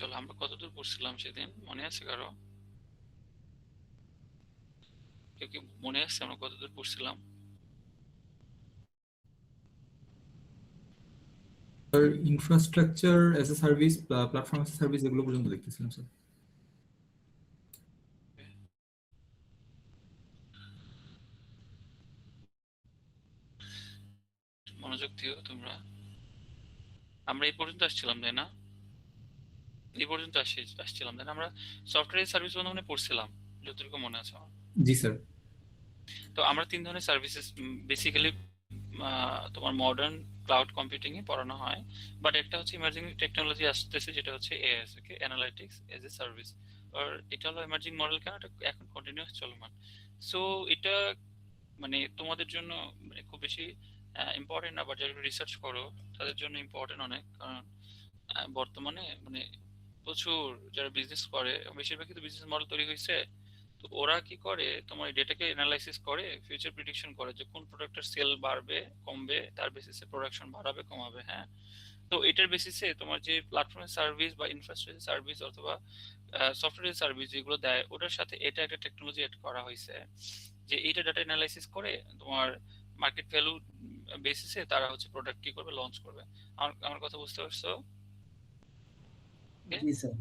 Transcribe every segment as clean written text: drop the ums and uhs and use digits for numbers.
চলো আমরা কতদূর পড়ছিলাম সেদিন, মনে আছে কারো? কেউ কি মনে আছে আমরা কতদূর পড়ছিলাম? Sir infrastructure as a service, platform as a service, এগুলো পর্যন্ত দেখতেছিলাম স্যার। মনোযোগ দিও তোমরা। আমরা এই পর্যন্ত আসছিলাম তাই না? এই পর্যন্ত আসছিলাম তাই না? আমরা সফটওয়্যার সার্ভিস মনে পড়ছিলাম যতটুকু মনে আছে আমার। জি স্যার। তো আমরা তিন ধরনের সার্ভিসেস বেসিক্যালি তোমার মডার্ন ক্লাউড কম্পিউটিং এ পড়ানো হয়। বাট একটা হচ্ছে ইমার্জিং টেকনোলজি আসতেছে, যেটা হচ্ছে AS, okay, analytics as a service. আর এটা হলো এমার্জিং মডেল, কেন এটা এখন কন্টিনিউয়াস চলমান। সো এটা মানে তোমাদের জন্য মানে খুব বেশি ইম্পর্টেন্ট না, বাট যারা রিসার্চ করো তাদের জন্য ইম্পর্টেন্ট অনেক। কারণ বর্তমানে মানে প্রচুর যারা বিজনেস করে, বেশিরভাগই তো বিজনেস মডেল তৈরি হয়েছে। তো ওরা কি করে, তোমার ডেটাকে অ্যানালাইসিস করে ফিউচার প্রেডিকশন করে যে কোন প্রোডাক্টের সেল বাড়বে কমবে, তার বেসিসে প্রোডাকশন বাড়াবে কমাবে। হ্যাঁ, তো এটার বেসিসে তোমার যে প্ল্যাটফর্মের সার্ভিস বা ইনফ্রাস্ট্রাকচার সার্ভিস অথবা সফটওয়্যার সার্ভিস যেগুলো দেয়, ওটার সাথে এটা একটা টেকনোলজি এড করা হয়েছে যে এইটা ডাটা অ্যানালাইসিস করে তোমার মার্কেট ভ্যালু বেসিসে তারা হচ্ছে প্রোডাক্ট কি করবে, লঞ্চ করবে। আমার আমার কথা বুঝতে পারছো? জি স্যার।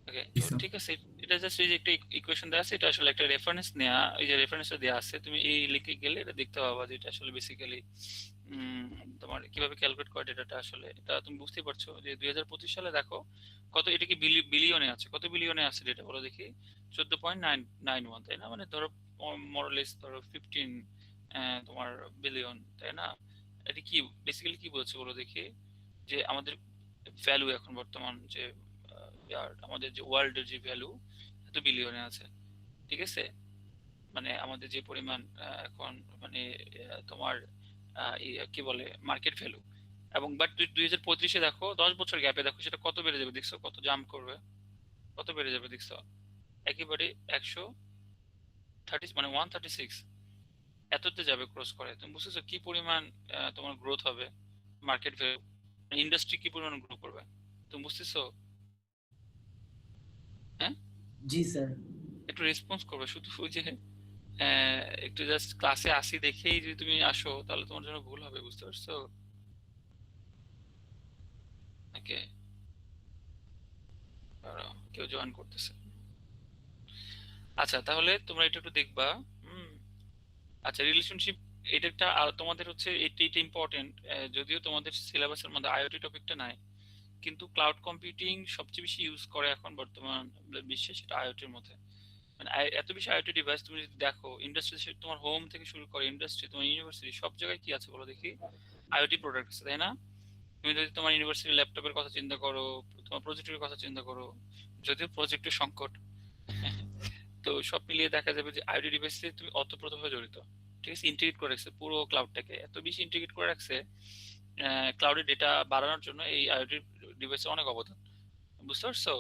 ওকে, তো ঠিক আছে। এটা জাস্ট এই যে একটা ইকুয়েশন দেওয়া আছে, এটা আসলে একটা রেফারেন্স নেওয়া, এই যে রেফারেন্সটা দেওয়া আছে, তুমি এই লিখে গেলে এটা দেখতে পাবা যে এটা আসলে বেসিক্যালি তোমার কিভাবে ক্যালকুলেট করে ডেটাটা। আসলে এটা তুমি বুঝতেই পারছো যে 2025 সালে দেখো কত, এটা কি বিলিয়নে আছে, কত বিলিয়নে আছে ডেটা বলো দেখি? 14.991, তাই না? মানে ধরো মরলেস ধরো 15 তোমার বিলিয়ন, তাই না? এটা কি বেসিক্যালি কি বলছে বলো দেখি? যে আমাদের ভ্যালু এখন বর্তমান যে আর আমাদের যে ওয়ার্ল্ডের যে ভ্যালু এত বিলিয়নে আছে, ঠিক আছে? মানে আমাদের যে পরিমাণ এখন মানে তোমার কি বলে মার্কেট ভ্যালু। এবং বাট 2035-এ দেখো 10 বছর গ্যাপে দেখো সেটা কত বেড়ে যাবে, দেখছো কত জাম্প করবে, কত বেড়ে যাবে দেখছো? একেবারে 130 মানে 136 এততে যাবে, ক্রস করে। তুমি বুঝতেছো কি পরিমাণ তোমার গ্রোথ হবে মার্কেট ভ্যালু, ইন্ডাস্ট্রি কি পরিমাণ গ্রো করবে, তুমি বুঝতেছো? হ্যাঁ, জি স্যার। একটু রেসপন্স করবে। শুধু ওই যে একটু জাস্ট ক্লাসে আসি দেখেই যদি তুমি আসো তাহলে তোমার জন্য ভুল হবে, বুঝতে পারছো? ওকে, কেউ জয়েন করতেছে। আচ্ছা, তাহলে তোমরা এটা একটু দেখবা। হুম, আচ্ছা, রিলেশনশিপ এটা একটা তোমাদের হচ্ছে এটা ইম্পর্টেন্ট। যদিও তোমাদের সিলেবাসের মধ্যে আইওটি টপিকটা নাই, কিন্তু ক্লাউড কম্পিউটিং সবচেয়ে বেশি ইউজ করে এখন বর্তমান বিশ্বে, সেটা আইওটির মধ্যে। মানে এত বেশি আইওটি ডিভাইস তুমি যদি দেখো ইন্ডাস্ট্রি, তোমার হোম থেকে শুরু করে ইন্ডাস্ট্রি, তোমার ইউনিভার্সিটি, সব জায়গায় কি আছে বলো দেখি? আইওটি প্রোডাক্ট আছে, তাই না? তুমি যদি তোমার ইউনিভার্সিটি ল্যাপটপের কথা চিন্তা করো, তোমার প্রজেক্টের কথা চিন্তা করো, যদিও প্রজেক্টের সংকট, তো সব মিলিয়ে দেখা যাবে যে আইওটি ডিভাইসে তুমি অতপ্রতভাবে জড়িত। ঠিক আছে, ইন্টিগ্রেট করে রাখছে পুরো ক্লাউডটাকে, এত বেশি ইন্টিগ্রেট করে রাখছে। ক্লাউডের ডেটা বাড়ানোর জন্য এই আইওটি ডিভাইসে অনেক অবদান, বুঝতে পারছো?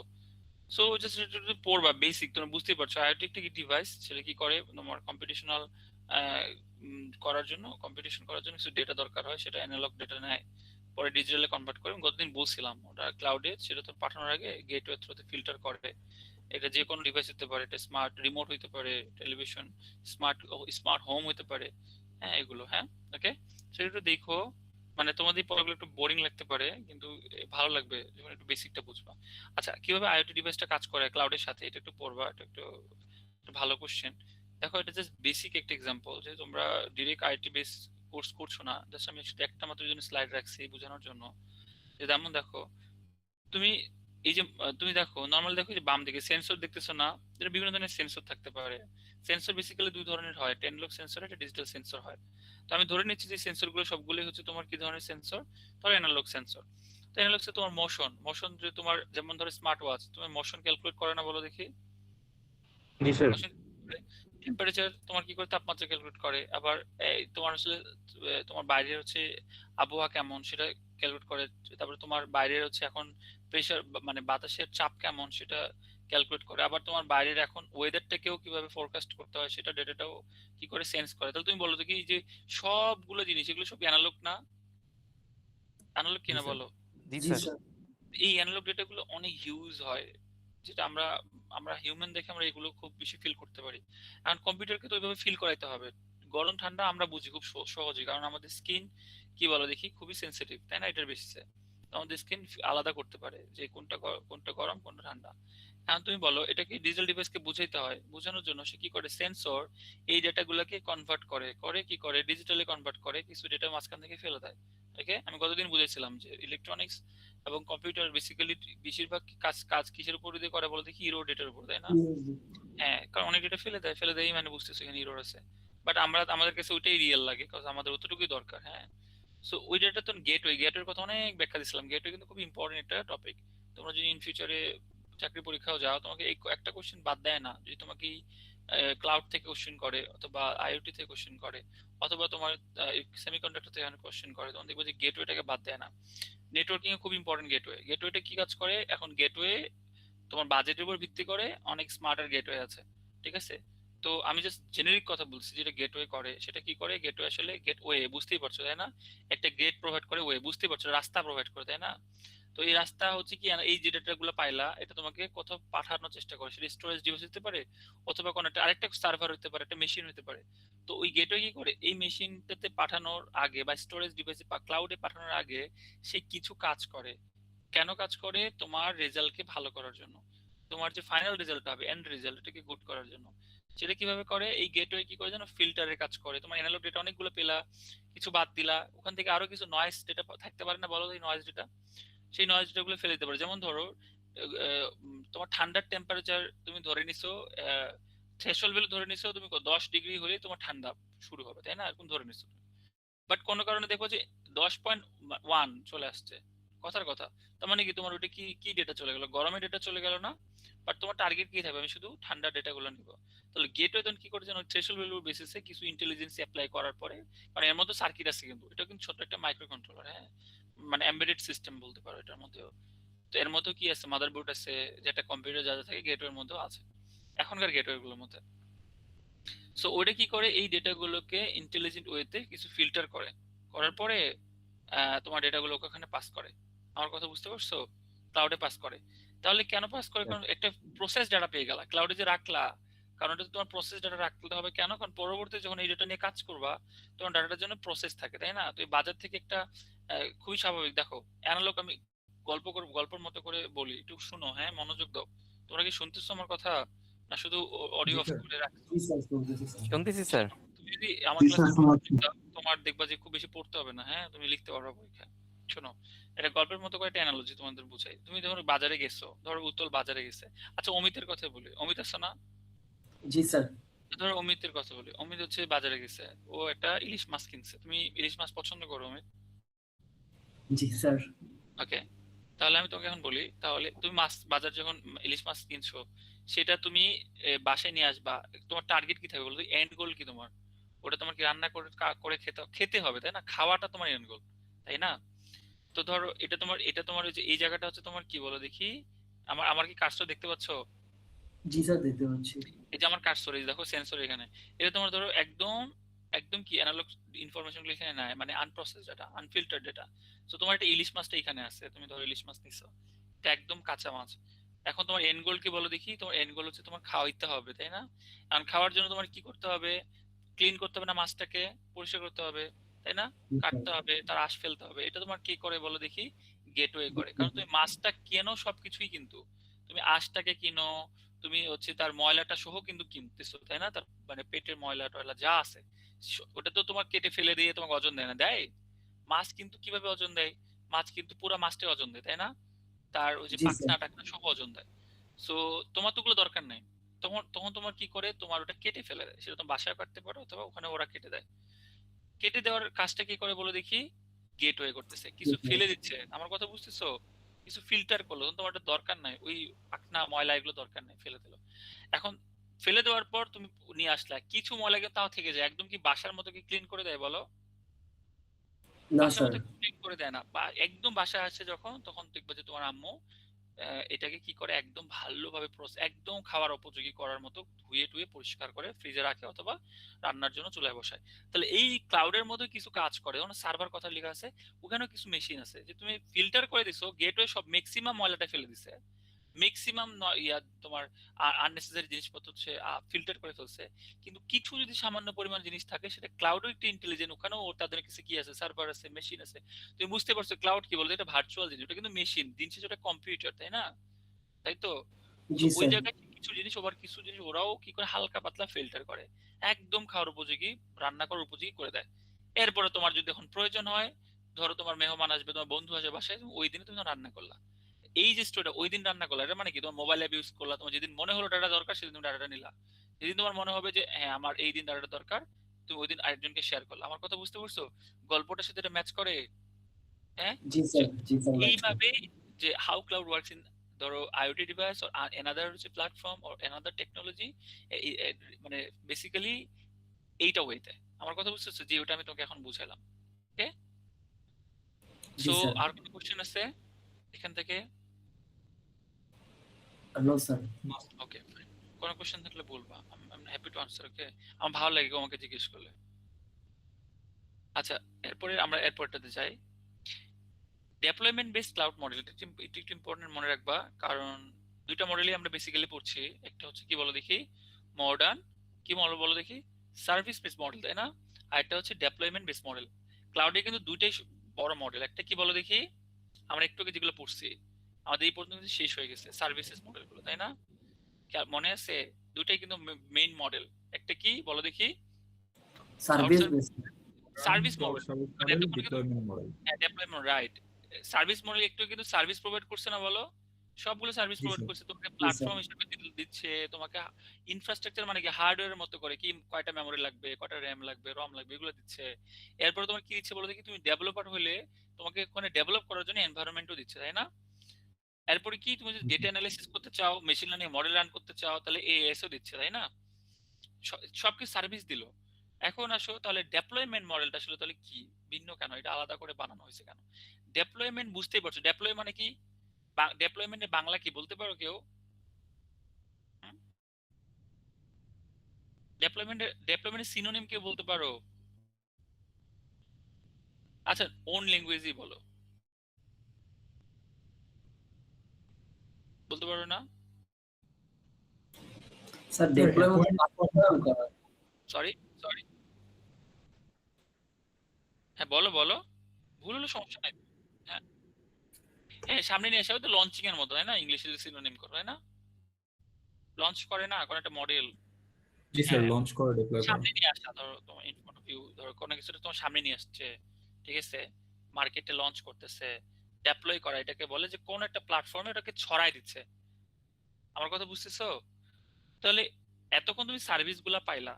সো জাস্ট এটা যদি পড়বা বেসিক, তোমরা বুঝতেই পারছো আইওটি একটা কি ডিভাইস, সেটা কি করে তোমার কম্পিটিশনাল করার জন্য, কম্পিটিশন করার জন্য কিছু ডেটা দরকার হয়, সেটা অ্যানালগ ডেটা নেয়, পরে ডিজিটালে কনভার্ট করে। আমি গতদিন বলছিলাম ওটা ক্লাউডে, সেটা তো পাঠানোর আগে গেটওয়ে থ্রুতে ফিল্টার করে। এটা যে কোনো ডিভাইস হতে পারে, এটা স্মার্ট রিমোট হতে পারে, টেলিভিশন, স্মার্ট স্মার্ট হোম হতে পারে। হ্যাঁ, এগুলো, হ্যাঁ। ওকে, সেটা একটু দেখো। মানে তোমাদের এই পড়াগুলো একটু বোরিং লাগতে পারে, কিন্তু ভালো লাগবে যখন একটু বেসিকটা বুঝবা। আচ্ছা, কিভাবে আইওটি ডিভাইসটা কাজ করে ক্লাউডের সাথে, এটা একটু পড়বা। এটা একটু একটু ভালো কোশ্চেন। দেখো, এটা জাস্ট বেসিক একটা এক্সাম্পল, যে তোমরা ডিরেক্ট আইটি বেস কোর্স করছো না। জাস্ট আমি শুধু একটা মাত্র জন্য স্লাইড রাখছি বোঝানোর জন্য। যে যেমন দেখো, তুমি এই যে তুমি দেখো নর্মাল, দেখো যে বাম দিকে সেন্সর দেখতেছো না? এটা বিভিন্ন ধরনের সেন্সর থাকতে পারে। সেন্সর বেসিক্যালি দুই ধরনের হয়, অ্যানালগ সেন্সর, একটা ডিজিটাল সেন্সর হয়। তো আমি ধরে নিচ্ছি যে সেন্সর গুলো সবগুলোই হচ্ছে তোমার কি ধরনের সেন্সর? ধরো অ্যানালগ সেন্সর। তো অ্যানালগ তোমার মোশন, মোশন যে তোমার যেমন ধরো স্মার্ট ওয়াচ, তোমার মোশন ক্যালকুলেট করে না বলো দেখি? জি স্যার। মোশন, টেম্পারেচার তোমার কি করে, তাপমাত্রা ক্যালকুলেট করে। আবার এই তোমার আসলে তোমার বাইরের হচ্ছে আবহাওয়া কেমন সেটা ক্যালকুলেট করে। তারপরে তোমার বাইরের হচ্ছে এখন প্রেসার, মানে বাতাসের চাপ কেমন সেটা ক্যালকুলেট করে। আবার তোমার বাইরের এখন ওয়েদারটাকেও কিভাবে ফোরকাস্ট করতে হয় সেটা ডেটাটাও কি করে সেন্স করে। তাহলে তুমি বলো তো কি যে সবগুলো জিনিস এগুলো সব অ্যানালগ না? অ্যানালগ জি কিনা স্যার। বলো? জি জি স্যার। স্যার। এই অ্যানালগ ডেটাগুলো অনেক হিউজ হয়, যেটা আমরা আমরা হিউম্যান দেখে আমরা এগুলো খুব বেশি ফিল করতে পারি। কারণ কম্পিউটারকে তো ওইভাবে ফিল করাইতে হবে। গরম ঠান্ডা আমরা বুঝি খুব সহজেই, কারণ আমাদের স্কিন কি বলো দেখি খুবই সেন্সিটিভ, তাই না? এটার বেসিসে আমাদের স্কিন আলাদা করতে পারে যে কোনটা গরম কোনটা ঠান্ডা। এখন তুমি বলো এটাকে ডিজিটাল ডিভাইসকে বুঝাইতে হয়, বোঝানোর জন্য সে কি করে, সেন্সর এই ডেটাগুলোকে কনভার্ট করে করে কি করে ডিজিটালি কনভার্ট করে, কিছু ডেটা মাঝখান থেকে ফেলে দেয়। ওকে, আমি গতদিন বুঝেছিলাম যে ইলেকট্রনিক্স এবং কম্পিউটার বেসিক্যালি বেশিরভাগ কাজ কাজ কিসের উপর দিয়ে করে বলো দেখি, ইরো ডেটার উপর, তাই না? হ্যাঁ, কারণ অনেক ডেটা ফেলে দেয় মানে বুঝতেছো এখানে ইরর আছে। বাট আমাদের কাছে ওইটাই রিয়েল লাগে, কারণ আমাদের অতটুকুই দরকার। হ্যাঁ, সো ওই ডেটা তো গেটওয়ের কথা অনেক ব্যাখ্যা দিছিলাম। গেটওয়ে কিন্তু খুব ইম্পর্টেন্ট একটা টপিক। তোমরা যদি ইন ফিউচারে চাকরি পরীক্ষাও যাও, তোমাকে এই একটা কোশ্চেন বাদ দেয় না। যদি তোমাকে ক্লাউড থেকে কোশ্চেন করে, অথবা আইওটি থেকে কোশ্চেন করে, অথবা তোমার সেমিকন্ডাক্টর থেকে কোশ্চেন করে, তখন দেখবে যে গেটওয়েটাকে বাদ দেয় না। নেটওয়ার্কিং এ খুব ইম্পর্টেন্ট গেটওয়েটা কি কাজ করে? এখন গেটওয়ে তোমার বাজেটের উপর ভিত্তি করে অনেক স্মার্টার গেটওয়ে আছে, ঠিক আছে? তো আমি জাস্ট জেনেরিক কথা বলছি, যেটা গেটওয়ে করে সেটা কি করে। গেটওয়ে আসলে গেটওয়ে, বুঝতেই পারছো তাই না? একটা গেট প্রোভাইড করে, ওয়ে বুঝতেই পারছো, রাস্তা প্রোভাইড করে, তাই না? তো এই রাস্তা হচ্ছে কি, এই যে ডেটা গুলো পাইলা এটা তোমাকে কোথাও পাঠানোর চেষ্টা করে, সেটা স্টোরেজ ডিভাইস হতে পারে, অথবা কোনো একটা আরেকটা সার্ভার হতে পারে, একটা মেশিন হতে পারে। তো ওই গেটওয়ে কি করে, এই মেশিনটাতে পাঠানোর আগে বা স্টোরেজ ডিভাইসে বা ক্লাউডে পাঠানোর আগে সে কিছু কাজ করে। কেন কাজ করে? তোমার রেজাল্টকে ভালো করার জন্য, তোমার যে ফাইনাল রেজাল্ট হবে, এন্ড রেজাল্ট, এটাকে গুড করার জন্য। সেটা কিভাবে করে? এই গেটওয়ে কি করে জানো? ফিল্টারের কাজ করে। তোমার অ্যানালগ ডেটা অনেকগুলো পেলা, কিছু বাদ দিলা, ওখান থেকে আরো কিছু নয়েজ ডেটা থাকতে পারে না, বলো এই নয়েজ ডেটা, সেই নয়েজ ডেটা গুলো ফেলে দিতে পারে। যেমন ধরো তোমার ঠান্ডার টেম্পারেচার তুমি ধরে নিছো, থ্রেশহোল্ড ভ্যালু ধরে নিছো তুমি 10 ডিগ্রি হলে তোমার ঠান্ডা শুরু হবে, তাই না? এরকম ধরে নিছো। বাট কোনো কারণে দেখো যে 10.1 চলে আসছে, কথার কথা। তার মানে কি তোমার ওটা কি কি ডেটা চলে গেল? গরমের ডেটা চলে গেল না? বাট তোমার টার্গেট কি থাকবে? আমি শুধু ঠান্ডা ডেটা গুলো নিব। তাহলে গেটওয়ে তখন কি করে যেন থ্রেশহোল্ড ভ্যালুর বেসিসে কিছু ইন্টেলিজেন্স অ্যাপ্লাই করার পরে, মানে এর মধ্যে সার্কিট আছে, কিন্তু এটা কিন্তু ছোট একটা মাইক্রো কন্ট্রোলার। হ্যাঁ, মানে এমবেডেড সিস্টেম বলতে পারো এটার মধ্যেও। তো এর মধ্যে কি আছে, মাদারবোর্ড আছে, যেটা কম্পিউটার যা যা থাকে গেটওয়ের মধ্যেও আছে, এখনকার গেটওয়ে গুলোর মধ্যে। সো ওটা কি করে, এই ডেটাগুলোকে ইন্টেলিজেন্ট ওয়েতে কিছু ফিল্টার করে, করার পরে তোমার ডেটাগুলোকে ওখানে পাস করে। আমার কথা বুঝতে পারছো? ক্লাউডে পাস করে। তাহলে কেন পাস করে? কারণ একটা প্রসেস ডাটা পেয়ে গেলা, ক্লাউডে যে রাখলা, কারণ এটা তোমার প্রসেস ডাটা রাখতে হবে। কেন? কারণ পরবর্তীতে যখন এই ডেটা নিয়ে কাজ করবা, তখন ডাটাটার জন্য প্রসেস থাকে, তাই না? তো এই বাজার থেকে একটা খুবই স্বাভাবিক। দেখো অ্যানালগ, আমি গল্পের মতো করে বলি, একটু শুনো, হ্যাঁ, মনোযোগ দাও। তোমরা কি শুনতেছো আমার কথা, না শুধু জি অডিও অফ স্যার। করে রাখছো? জি স্যার, শুনতেছি স্যার। শুনতেছি স্যার। তুমি যদি আমার জি ক্লাসে স্যার, শোনাচ্ছি। তোমার দেখবা যে খুব বেশি পড়তে হবে না। হ্যাঁ, তুমি লিখতে পারবে পরীক্ষায়। শোনো, এটা গল্পের মতো করে একটা অ্যানালজি তোমাদের বুঝাই। তুমি ধরো বাজারে গেছো, ধরো উত্তল বাজারে গেছে। আচ্ছা, অমিতের কথা বলি, অমিত আছে না? জি স্যার। ধরো অমিতের কথা বলি, অমিত হচ্ছে বাজারে গেছে, ও একটা ইলিশ মাছ কিনছে। তুমি ইলিশ মাছ পছন্দ করো অমিত? জি স্যার। ওকে, তাহলে আমি তোমাকে এখন বলি, তাহলে তুমি মাছ বাজার যখন ইলিশ মাছ কিনছো, সেটা তুমি বাসায় নিয়ে আসবা। তোমার টার্গেট কি থাকবে বলো? এন্ড গোল কি তোমার? ওটা তোমার কি রান্না করে করে খেতে খেতে হবে, তাই না? খাওয়াটা তোমার এন্ড গোল, তাই না? তো ধরো এটা তোমার ওই যে এই জায়গাটা হচ্ছে তোমার কি বলো দেখি, আমার আমার কি কাজটা দেখতে পাচ্ছো? জি স্যার, দেখতে পাচ্ছি। এই যে আমার কার্সর, এই দেখো সেন্সর এখানে। এটা তোমার ধরো একদম একদম কি অ্যানালগ ইনফরমেশন গুলো এখানে নাই, মানে আনপ্রসেসড ডাটা, আনফিল্টার্ড ডাটা। তো তোমার একটা ইলিশ মাছটা এখানে আছে, তুমি ধরো ইলিশ মাছ নিছো, এটা একদম কাঁচা মাছ। এখন তোমার এন্ড গোল কি বলো দেখি? তোমার এন্ড গোল হচ্ছে তোমার খাওয়াইতে হবে, তাই না? কারণ খাওয়ার জন্য তোমার কি করতে হবে? ক্লিন করতে হবে না মাছটাকে, পরিষ্কার করতে হবে, তাই না? জি স্যার। কাটতে হবে, তার আঁশ ফেলতে হবে। এটা তোমার কি করে বলো দেখি? গেটওয়ে করে। কারণ তুমি মাছটা কেনো সবকিছুই, কিন্তু তুমি আঁশটাকে কিনো, তুমি হচ্ছে তার ময়লাটা সহ কিন্তু কিনতেছো, তাই না? তার মানে পেটের ময়লা টয়লা যা আছে, ওটা তো তোমার কেটে ফেলে দিয়ে তোমাকে ওজন দেয় না, দেয়? মাছ কিন্তু কিভাবে ওজন দেয়? মাছ কিন্তু পুরো মাছটাই ওজন দেয়, তাই না? তার ওই যে জি স্যার। পাখনা টাখনা সব ওজন দেয়। সো তোমার তো ওগুলো দরকার নাই। তখন তখন তোমার কি করে, তোমার ওটা কেটে ফেলে দেয়। সেটা তুমি বাসায় কাটতে পারো, অথবা ওখানে ওরা কেটে দেয়। কেটে দেওয়ার কাজটা কি করে বলো দেখি? গেটওয়ে করতেছে, জি কিছু স্যার। ফেলে দিচ্ছে। আমার কথা বুঝতেছো? কিছু ফিল্টার করলো, তখন তোমার ওটা দরকার নাই, ওই পাখনা ময়লা এগুলো দরকার নাই, ফেলে দিলো। এখন ফেলে দেওয়ার পর তুমি নিয়ে আসলা, কিছু ময়লা কিন্তু তাও থেকে যায়। একদম কি বাসার মতো কি ক্লিন করে দেয় বলো? না বাসার স্যার। মতো ক্লিন করে দেয় না। বা একদম বাসায় আসে যখন, তখন দেখবে যে তোমার আম্মু এটাকে কি করে একদম ভালোভাবে একদম খাওয়ার উপযোগী করার মতো ধুয়ে টুয়ে পরিষ্কার করে ফ্রিজে রাখে অথবা রান্নার জন্য চুলায় বসায়। তাহলে এই ক্লাউডের মধ্যে কিছু কাজ করে, যেমন সার্ভার কথা লেখা আছে, ওখানেও কিছু মেশিন আছে যে তুমি ফিল্টার করে দিছো, গেটওয়ে সব ম্যাক্সিমাম ময়লাটা ফেলে দিছে, ম্যাক্সিমাম ইয়া তোমার আননেসেসারি জিনিসপত্র হচ্ছে ফিল্টার করে ফেলছে। কিন্তু কিছু যদি সামান্য পরিমাণ জিনিস থাকে সেটা ক্লাউডও একটু ইন্টেলিজেন্ট, ওখানেও তাদের কাছে কি আছে, সার্ভার আছে, মেশিন আছে। তুমি বুঝতে পারছো ক্লাউড কি বলতে, এটা ভার্চুয়াল জিনিস, ওটা কিন্তু মেশিন, দিন শেষে ওটা কম্পিউটার, তাই না? তাই তো। তো জি ওই স্যার। জায়গায় কিছু জিনিস ওভার, কিছু জিনিস ওরাও কি করে হালকা পাতলা ফিল্টার করে একদম খাওয়ার উপযোগী, রান্না করার উপযোগী করে দেয়। এরপরে তোমার যদি এখন প্রয়োজন হয়, ধরো তোমার মেহমান আসবে, তোমার বন্ধু আসবে বাসায়, ওই দিনে তুমি রান্না করলা, এই যে স্টোরিটা ওই দিন রান্না করলা, এটা মানে কি তোমার মোবাইল অ্যাপ ইউজ করলা, তোমার যেদিন মনে হলো ডাটা দরকার সেদিন তুমি ডাটাটা নিলা, যেদিন তোমার মনে হবে যে হ্যাঁ আমার এই দিন ডাটাটা দরকার, তুমি ওই দিন আরেকজনকে শেয়ার করলা। আমার কথা বুঝতে পারছো? গল্পটার সাথে এটা ম্যাচ করে। হ্যাঁ, জি স্যার। জি স্যার। এইভাবে যে হাউ ক্লাউড ওয়ার্কস ইন, ধরো আইওটি ডিভাইস অর অ্যানাদার হচ্ছে প্ল্যাটফর্ম অর অ্যানাদার টেকনোলজি, মানে বেসিক্যালি এইটা ওয়েতে। আমার কথা বুঝতেছো যে ওটা আমি তোমাকে এখন বুঝাইলাম। ওকে, জি সো স্যার। আর কোনো কোশ্চেন আছে এখান থেকে? No sir. ওকে, কোনো কোশ্চেন থাকলে বলবা, I am happy to answer. Okay, আমার ভালো লাগে আমাকে জিজ্ঞেস করলে। আচ্ছা, এরপরে আমরা এরপরটাতে যাই, ডেপ্লয়মেন্ট বেসড ক্লাউড মডেল। এটা একটু ইম্পর্টেন্ট মনে রাখবা, কারণ দুইটা মডেলই আমরা বেসিক্যালি পড়ছি। একটা হচ্ছে কি বলো দেখি, মডার্ন, কি মডেল বলো দেখি, সার্ভিস বেস মডেল, তাই না? আর একটা হচ্ছে ডেপ্লয়মেন্ট বেস মডেল। ক্লাউডে কিন্তু দুইটাই বড় মডেল। একটা কি বলো দেখি, আমরা একটু আগে যেগুলো পড়ছি আমাদের এই পর্যন্ত কিন্তু শেষ হয়ে গেছে সার্ভিসেস মডেলগুলো, তাই না? মনে আছে? দুইটাই কিন্তু মেইন মডেল। একটা কি বলো দেখি, service base. Service model, service মানে মডেল, এতক্ষণ কিন্তু deployment model. Deployment, right. Service model একটু কিন্তু সার্ভিস প্রোভাইড করছে না বলো, সবগুলো সার্ভিস জি প্রোভাইড স্যার। করছে, তোমাকে জি স্যার। প্ল্যাটফর্ম হিসেবে দিচ্ছে, তোমাকে ইনফ্রাস্ট্রাকচার মানে কি হার্ডওয়্যারের মতো করে, কি কয়টা মেমোরি লাগবে, কয়টা র্যাম লাগবে, রম লাগবে, এগুলো দিচ্ছে। এরপর তোমার কি দিচ্ছে বলো দেখি, তুমি ডেভেলপার হলে তোমাকে ওখানে ডেভেলপ করার জন্য এনভায়রনমেন্টও দিচ্ছে, তাই না? এরপরে কি তুমি যদি ডেটা অ্যানালাইসিস করতে চাও, মেশিন লার্নিং মডেল রান করতে চাও, তাহলে এএসও দিচ্ছে, তাই না? সবকিছু সার্ভিস দিল। এখন আসো তাহলে ডেপ্লয়মেন্ট মডেলটা আসলে তাহলে কি, ভিন্ন কেন, এটা আলাদা করে বানানো হয়েছে কেন? ডেপ্লয়মেন্ট বুঝতেই পারছো, ডেপ্লয় মানে কি, ডেপ্লয়মেন্টের বাংলা কি বলতে পারো কেউ? ডেপ্লয়মেন্টের সিনোনিম কেউ বলতে পারো? আচ্ছা, ওন ল্যাঙ্গুয়েজই বলো, বলতে পারো না? স্যার ডেপ্লয়মেন্ট বাস্তবায়ন করা। সরি, সরি, হ্যাঁ বলো বলো, ভুল হলো সমস্যা নাই। হ্যাঁ, হ্যাঁ সামনে নিয়ে আসা, তো লঞ্চিং এর মতো, তাই না? ইংলিশে সিনোনিম করো, তাই না? লঞ্চ করে না কোন একটা মডেল, জি স্যার, হ্যাঁ লঞ্চ করা, ডিপ্লয় করা। সামনে নিয়ে আসা, ধরো তোমার ইন ফ্রন্ট অফ ইউ, ধরো কোনো কিছুটা তোমার সামনে নিয়ে আসছে, ঠিক আছে, মার্কেটে লঞ্চ করতেছে। ডেপ্লয় করা এটাকে বলে যে কোন একটা প্ল্যাটফর্মে এটাকে ছড়াই দিচ্ছে। আমার কথা বুঝতেছো? তাহলে এতক্ষণ তুমি সার্ভিস গুলা পাইলা,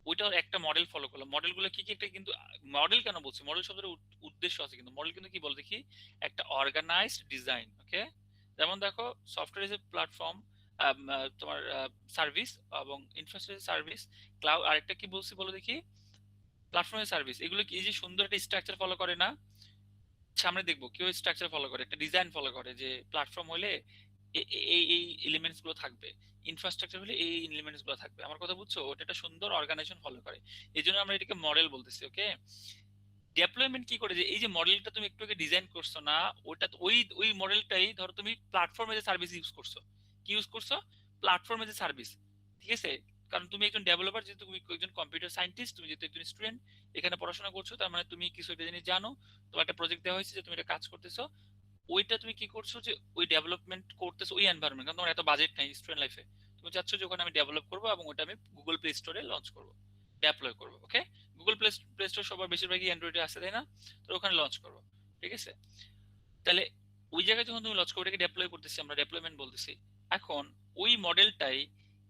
ওইটার একটা মডেল ফলো করলো, মডেলগুলো কি কি, একটা কিন্তু মডেল কেন বলছি, মডেল শব্দের উদ্দেশ্য আছে, কিন্তু মডেল কিন্তু কি বল দেখি, একটা অর্গানাইজড ডিজাইন। ওকে, যেমন দেখো সফটওয়্যার ইজ এ প্ল্যাটফর্ম, তোমার সার্ভিস এবং ইনফ্রাস্ট্রাকচার সার্ভিস, ক্লাউড আরেকটা কি বলছি বলো দেখি, প্ল্যাটফর্মের সার্ভিস। এগুলো কি এই যে সুন্দর একটা স্ট্রাকচার ফলো করে না? সামনে দেখবো কেউ স্ট্রাকচার ফলো করে, একটা ডিজাইন ফলো করে, যে প্ল্যাটফর্ম হলে এই এলিমেন্টস গুলো থাকবে, ইনফ্রাস্ট্রাকচার হলে এই এলিমেন্টস গুলো থাকবে। আমার কথা বুঝছো? ওটা একটা সুন্দর অর্গানাইজেশন ফলো করে, এই জন্য আমরা এটাকে মডেল বলতেছি। ওকে, ডেপ্লয়মেন্ট কি করে, যে এই যে মডেলটা তুমি একটু আগে ডিজাইন করছো না, ওটা ওই ওই মডেলটাই ধরো তুমি platform age a service use করছো। কি ইউজ করছো? প্ল্যাটফর্ম এজ এ সার্ভিস, ঠিক আছে? কারণ তুমি একজন ডেভেলপার, যেহেতু তুমি একজন কম্পিউটার সায়েন্টিস্ট, তুমি যেহেতু একজন স্টুডেন্ট এখানে পড়াশোনা করছো, তার মানে তুমি কিছু একটা জিনিস জানো, তোমার একটা প্রজেক্ট দেওয়া হয়েছে যে তুমি এটা কাজ করতেছো, ওইটা তুমি কি করছো, যে ওই ডেভেলপমেন্ট করতেছো ওই এনভায়রনমেন্ট, কারণ তোমার এত বাজেট নাই স্টুডেন্ট লাইফে, তুমি চাচ্ছ যে ওখানে আমি ডেভেলপ করবো এবং ওটা আমি গুগল প্লে স্টোরে লঞ্চ করবো, ডেপ্লয় করবো। ওকে, গুগল প্লে স্টোর সবার বেশিরভাগই অ্যান্ড্রয়েডে আছে, তাই না? তো ওখানে লঞ্চ করবো, ঠিক আছে? তাহলে ওই জায়গায় যখন তুমি লঞ্চ করবে, ওটাকে ডেপ্লয় করতেছি, আমরা ডেপ্লয়মেন্ট বলতেছি। এখন ওই মডেলটাই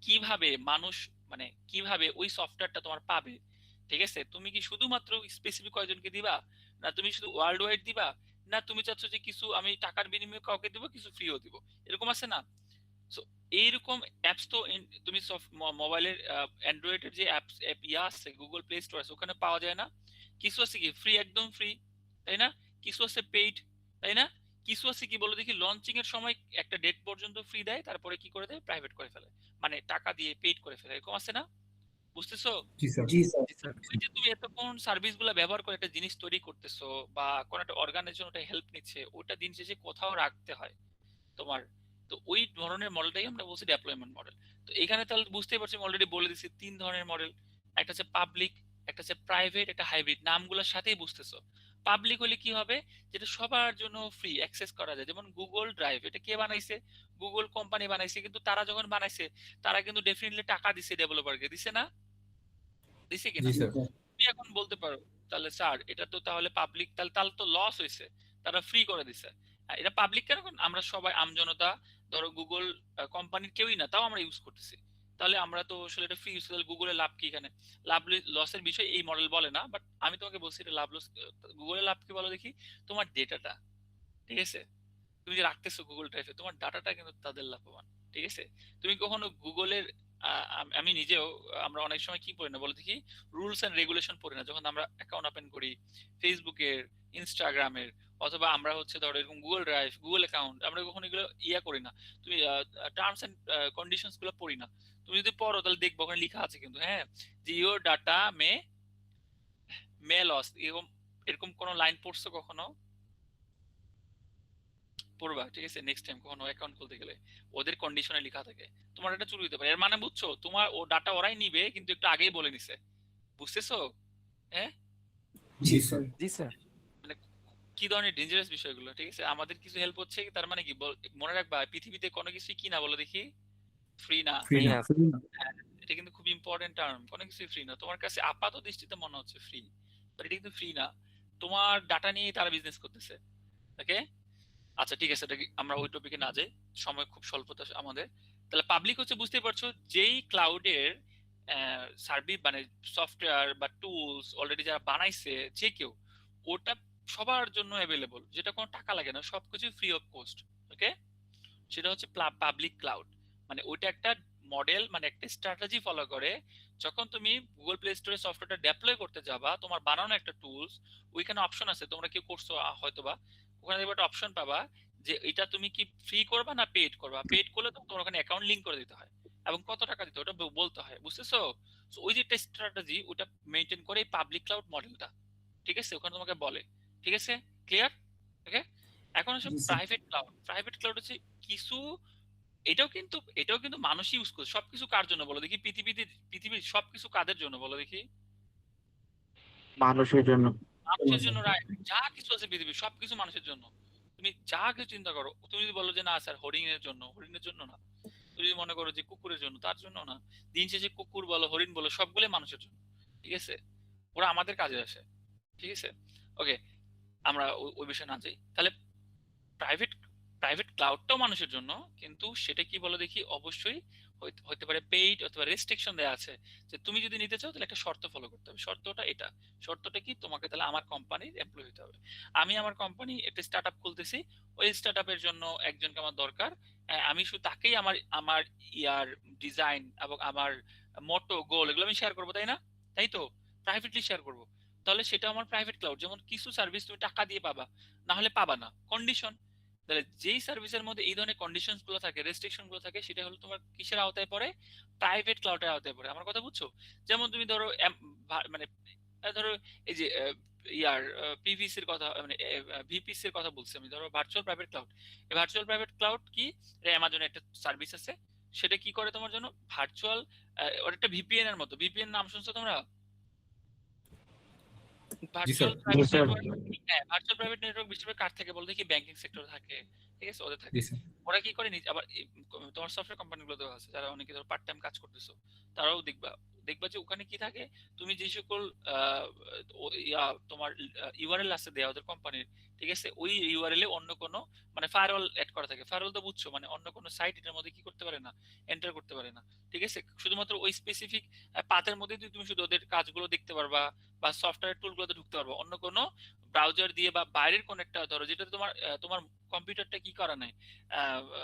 কিভাবে মানুষ, মানে কিভাবে ওই সফটওয়্যারটা তোমার পাবে, ঠিক আছে? তুমি কি শুধুমাত্র স্পেসিফিক কয়জনকে দিবা, না তুমি শুধু ওয়ার্ল্ড ওয়াইড দিবা, না তুমি চাচ্ছ যে কিছু আমি টাকার বিনিময়ে কাউকে দিব, কিছু ফ্রিও দিব, এরকম আছে না? সো এইরকম অ্যাপস তো তুমি মোবাইলের অ্যান্ড্রয়েডের যে অ্যাপস ইয়া আছে, গুগল প্লে স্টোর আছে, ওখানে পাওয়া যায় না? কিছু আছে কি ফ্রি, একদম ফ্রি, তাই না? কিছু আছে পেইড, তাই না? কিছু আছে কি বলো দেখি, লঞ্চিং এর সময় একটা ডেট পর্যন্ত ফ্রি দেয়, তারপরে কি করে দেয়, প্রাইভেট করে ফেলে, মানে টাকা দিয়ে পেইড করে ফেলে, এরকম আছে না? বুঝতেছো? জি স্যার। জি স্যার। জি স্যার। ওই যে তুমি এতক্ষণ সার্ভিস গুলা ব্যবহার করে একটা জিনিস তৈরি করতেছো বা কোন একটা অর্গানাইজেশন হেল্প নিচ্ছে, ওটা দিন শেষে কোথাও রাখতে হয় তোমার। তো ওই ধরনের মডেলটাই আমরা বলছি ডেপ্লয়মেন্ট মডেল। তো এখানে তাহলে বুঝতেই পারছি, অলরেডি বলে দিচ্ছি 3 ধরনের মডেল। একটা হচ্ছে পাবলিক, একটা হচ্ছে প্রাইভেট, একটা হাইব্রিড। নামগুলোর সাথেই বুঝতেছো। পাবলিক হলে কি হবে, যেটা সবার জন্য ফ্রি অ্যাক্সেস করা যায়, যেমন গুগল ড্রাইভ। এটা কে বানাইছে? গুগল কোম্পানি বানাইছে, কিন্তু তারা যখন বানাইছে তারা কিন্তু ডেফিনেটলি টাকা দিছে ডেভেলপারকে, দিছে না? দিছে জি কিনা? স্যার। তুমি এখন বলতে পারো তাহলে স্যার এটা তো তাহলে পাবলিক, তাহলে তাহলে তো লস হয়েছে, তারা ফ্রি করে দিছে। এটা পাবলিক কেন? কারণ আমরা সবাই আমজনতা, ধরো গুগল কোম্পানির কেউই না, তাও আমরা ইউজ করতেছি, তাহলে আমরা তো আসলে এটা ফ্রি ইউজ, তাহলে গুগলের লাভ কি এখানে? লাভ লসের বিষয় এই মডেল বলে না, বাট আমি তোমাকে বলছি এটা লাভ লস। গুগলের লাভ কি বলো দেখি? তোমার ডেটাটা, ঠিক আছে, তুমি যে রাখতেছো গুগল ড্রাইভে, তোমার ডাটাটা কিন্তু তাদের লাভবান। ঠিক আছে? তুমি কখনো গুগলের, আমি নিজেও, আমরা অনেক সময় কি পড়ি না বলে দেখি, রুলস এন্ড রেগুলেশন পড়ি না যখন আমরা অ্যাকাউন্ট ওপেন করি ফেসবুকের, ইনস্টাগ্রামের, অথবা আমরা হচ্ছে ধরো এরকম গুগল ড্রাইভ, গুগল অ্যাকাউন্ট, আমরা কখনো এগুলো ইয়া করি না। তুমি টার্মস এন্ড কন্ডিশনস গুলো পড়ি না। তুমি যদি পড়ো তাহলে দেখবো ওখানে লেখা আছে কিন্তু, হ্যাঁ, যে ইওর ডাটা মে লস, এরকম এরকম কোন লাইন পড়ছো কখনো? পড়বা, ঠিক আছে? নেক্সট টাইম কখনো অ্যাকাউন্ট খুলতে গেলে ওদের কন্ডিশনে লেখা থাকে তোমার এটা চুরি হতে পারে। এর মানে বুঝছো, তোমার ও ডাটা ওরাই নিবে, কিন্তু একটু আগেই বলে নিছে। বুঝতেছো? হ্যাঁ, জি জি স্যার। স্যার। জি স্যার। মানে কি ধরনের ডেঞ্জারাস বিষয়গুলো, ঠিক আছে? আমাদের কিছু হেল্প হচ্ছে, তার মানে কি মনে রাখবা, পৃথিবীতে কোনো কিছুই কি না বলো দেখি, ফ্রি না। ফ্রি না। ফ্রি না। হ্যাঁ, এটা কিন্তু খুব ইম্পর্টেন্ট টার্ম। কোনো কিছুই ফ্রি না। তোমার কাছে আপাত দৃষ্টিতে মনে হচ্ছে ফ্রি, বাট এটা কিন্তু ফ্রি না। তোমার ডাটা নিয়ে তারা বিজনেস করতেছে। ওকে, আচ্ছা ঠিক আছে, আমরা ওই টপিকে না যাই, সময় খুব স্বল্পতা আমাদের। তাহলে পাবলিক হচ্ছে, বুঝতেই পারছো, যেই ক্লাউডের সার্ভিস মানে সফটওয়্যার বা টুলস অলরেডি যারা বানাইছে, যে কেউ, ওটা সবার জন্য অ্যাভেলেবল, যেটা কোনো টাকা লাগে না, সবকিছু ফ্রি অফ কস্ট। ওকে, সেটা হচ্ছে পাবলিক ক্লাউড। মানে ওইটা একটা মডেল, মানে একটা স্ট্র্যাটেজি ফলো করে। যখন তুমি গুগল প্লে স্টোরে সফটওয়্যারটা ডেপ্লয় করতে যাবা, তোমার বানানো একটা টুলস, ওইখানে অপশন আছে, তোমরা কি করছো হয়তোবা, ওখানে একটা অপশন পাবা যে এটা তুমি কি ফ্রি করবা না পেইড করবা। পেইড করলে তো তোমার ওখানে অ্যাকাউন্ট লিংক করে দিতে হয়, এবং কত টাকা দিতে হয় ওটা বলতে হয়। বুঝতেছো? So, ওই যে একটা স্ট্র্যাটেজি, ওটা মেনটেন করে এই পাবলিক ক্লাউড মডেলটা। ঠিক আছে? ওখানে তোমাকে বলে। ঠিক আছে? ক্লিয়ার? ওকে, এখন হচ্ছে জি sir. Private cloud. Private cloud হচ্ছে কিছু, এটাও কিন্তু মানুষই ইউজ করে। সবকিছু কার জন্য বলো দেখি? পৃথিবীর সবকিছু কাদের জন্য বলো দেখি? মানুষের জন্য। মানুষের জন্য, রাইট। যা কিছু আছে পৃথিবীর সবকিছু মানুষের জন্য। তুমি যা কিছু চিন্তা করো, তুমি যদি বলো যে না স্যার হরিণের জন্য, হরিণের জন্য না। তুমি যদি মনে করো যে কুকুরের জন্য, তার জন্য না। দিন শেষে কুকুর বলো, হরিণ বলো, সবগুলোই মানুষের জন্য। ঠিক আছে? ওরা আমাদের কাজে আসে। ঠিক আছে? ওকে, আমরা ওই বিষয়ে না যাই। তাহলে প্রাইভেট প্রাইভেট ক্লাউডটাও মানুষের জন্য, কিন্তু সেটা কি বলো দেখি, অবশ্যই হতে পারে পেইড অথবা রেস্ট্রিকশন দেওয়া আছে, যে তুমি যদি নিতে চাও তাহলে একটা শর্ত ফলো করতে হবে। শর্তটা এটা, শর্তটা কি, তোমাকে তাহলে আমার কোম্পানির এমপ্লয়ি হতে হবে। আমি আমার কোম্পানি একটা স্টার্টআপ খুলতেছি, ওই স্টার্টআপের জন্য একজনকে আমার দরকার। আমি শুধু তাকেই আমার আমার ইয়ার ডিজাইন এবং আমার মোটো গোল এগুলো আমি শেয়ার করবো, তাই না? তাই তো, প্রাইভেটলি শেয়ার করবো। তাহলে সেটা আমার প্রাইভেট ক্লাউড। যেমন কিছু সার্ভিস তুমি টাকা দিয়ে পাবা, না হলে পাবা না, কন্ডিশন। তাহলে যেই সার্ভিসের মধ্যে এই ধরনের কন্ডিশনস গুলো থাকে, রেস্ট্রিকশন গুলো থাকে, সেটা হলো তোমার কিসের আওতায় পড়ে? প্রাইভেট ক্লাউডের আওতায় পড়ে। আমার কথা বুঝছো? যেমন তুমি ধরো মানে ধরো এই যে ইয়ার পিভিসির কথা, মানে ভিপিসির কথা বলছি আমি, ধরো ভার্চুয়াল প্রাইভেট ক্লাউড। এই ভার্চুয়াল প্রাইভেট ক্লাউড কি, অ্যামাজনের একটা সার্ভিস আছে, সেটা কি করে তোমার জন্য ভার্চুয়াল, ওর একটা ভিপিএন এর মতো। ভিপিএন নাম শুনছো তোমরা? জি স্যার। ভার্চুয়াল জি প্রাইভেট স্যার। নেটওয়ার্ক। হ্যাঁ, ভার্চুয়াল প্রাইভেট নেটওয়ার্ক বেশিরভাগ কার থাকে বলো দেখি? ব্যাংকিং সেক্টর থাকে। ঠিক আছে, ওদের জি থাকে। স্যার। ওরা কি করে আবার তোমার সফটওয়্যার কোম্পানিগুলোতেও আছে, যারা অনেকে ধরো পার্ট টাইম কাজ করতেছো, তারাও দেখবা দেখবা যে ওখানে কি থাকে, তুমি যে সকল আহ, তোমার ইউআরএল আছে দেয়া ওদের কোম্পানির, ঠিক আছে, ওই ইউআরএল এ অন্য কোনো মানে ফায়ারওয়াল এড করা থাকে। ফায়ারওয়াল তো বুঝছো, মানে অন্য কোনো সাইট এটার মধ্যে কি করতে পারে না, এন্টার করতে পারে না। ঠিক আছে, শুধুমাত্র ওই স্পেসিফিক পাথের মধ্যে তুমি শুধু ওদের কাজগুলো দেখতে পারবা, বা সফটওয়্যার টুলগুলোতে ঢুকতে পারবো। অন্য কোনো ব্রাউজার দিয়ে বা বাইরের কোন একটা, ধরো যেটা তোমার তোমার কম্পিউটারটা কি করা নাই,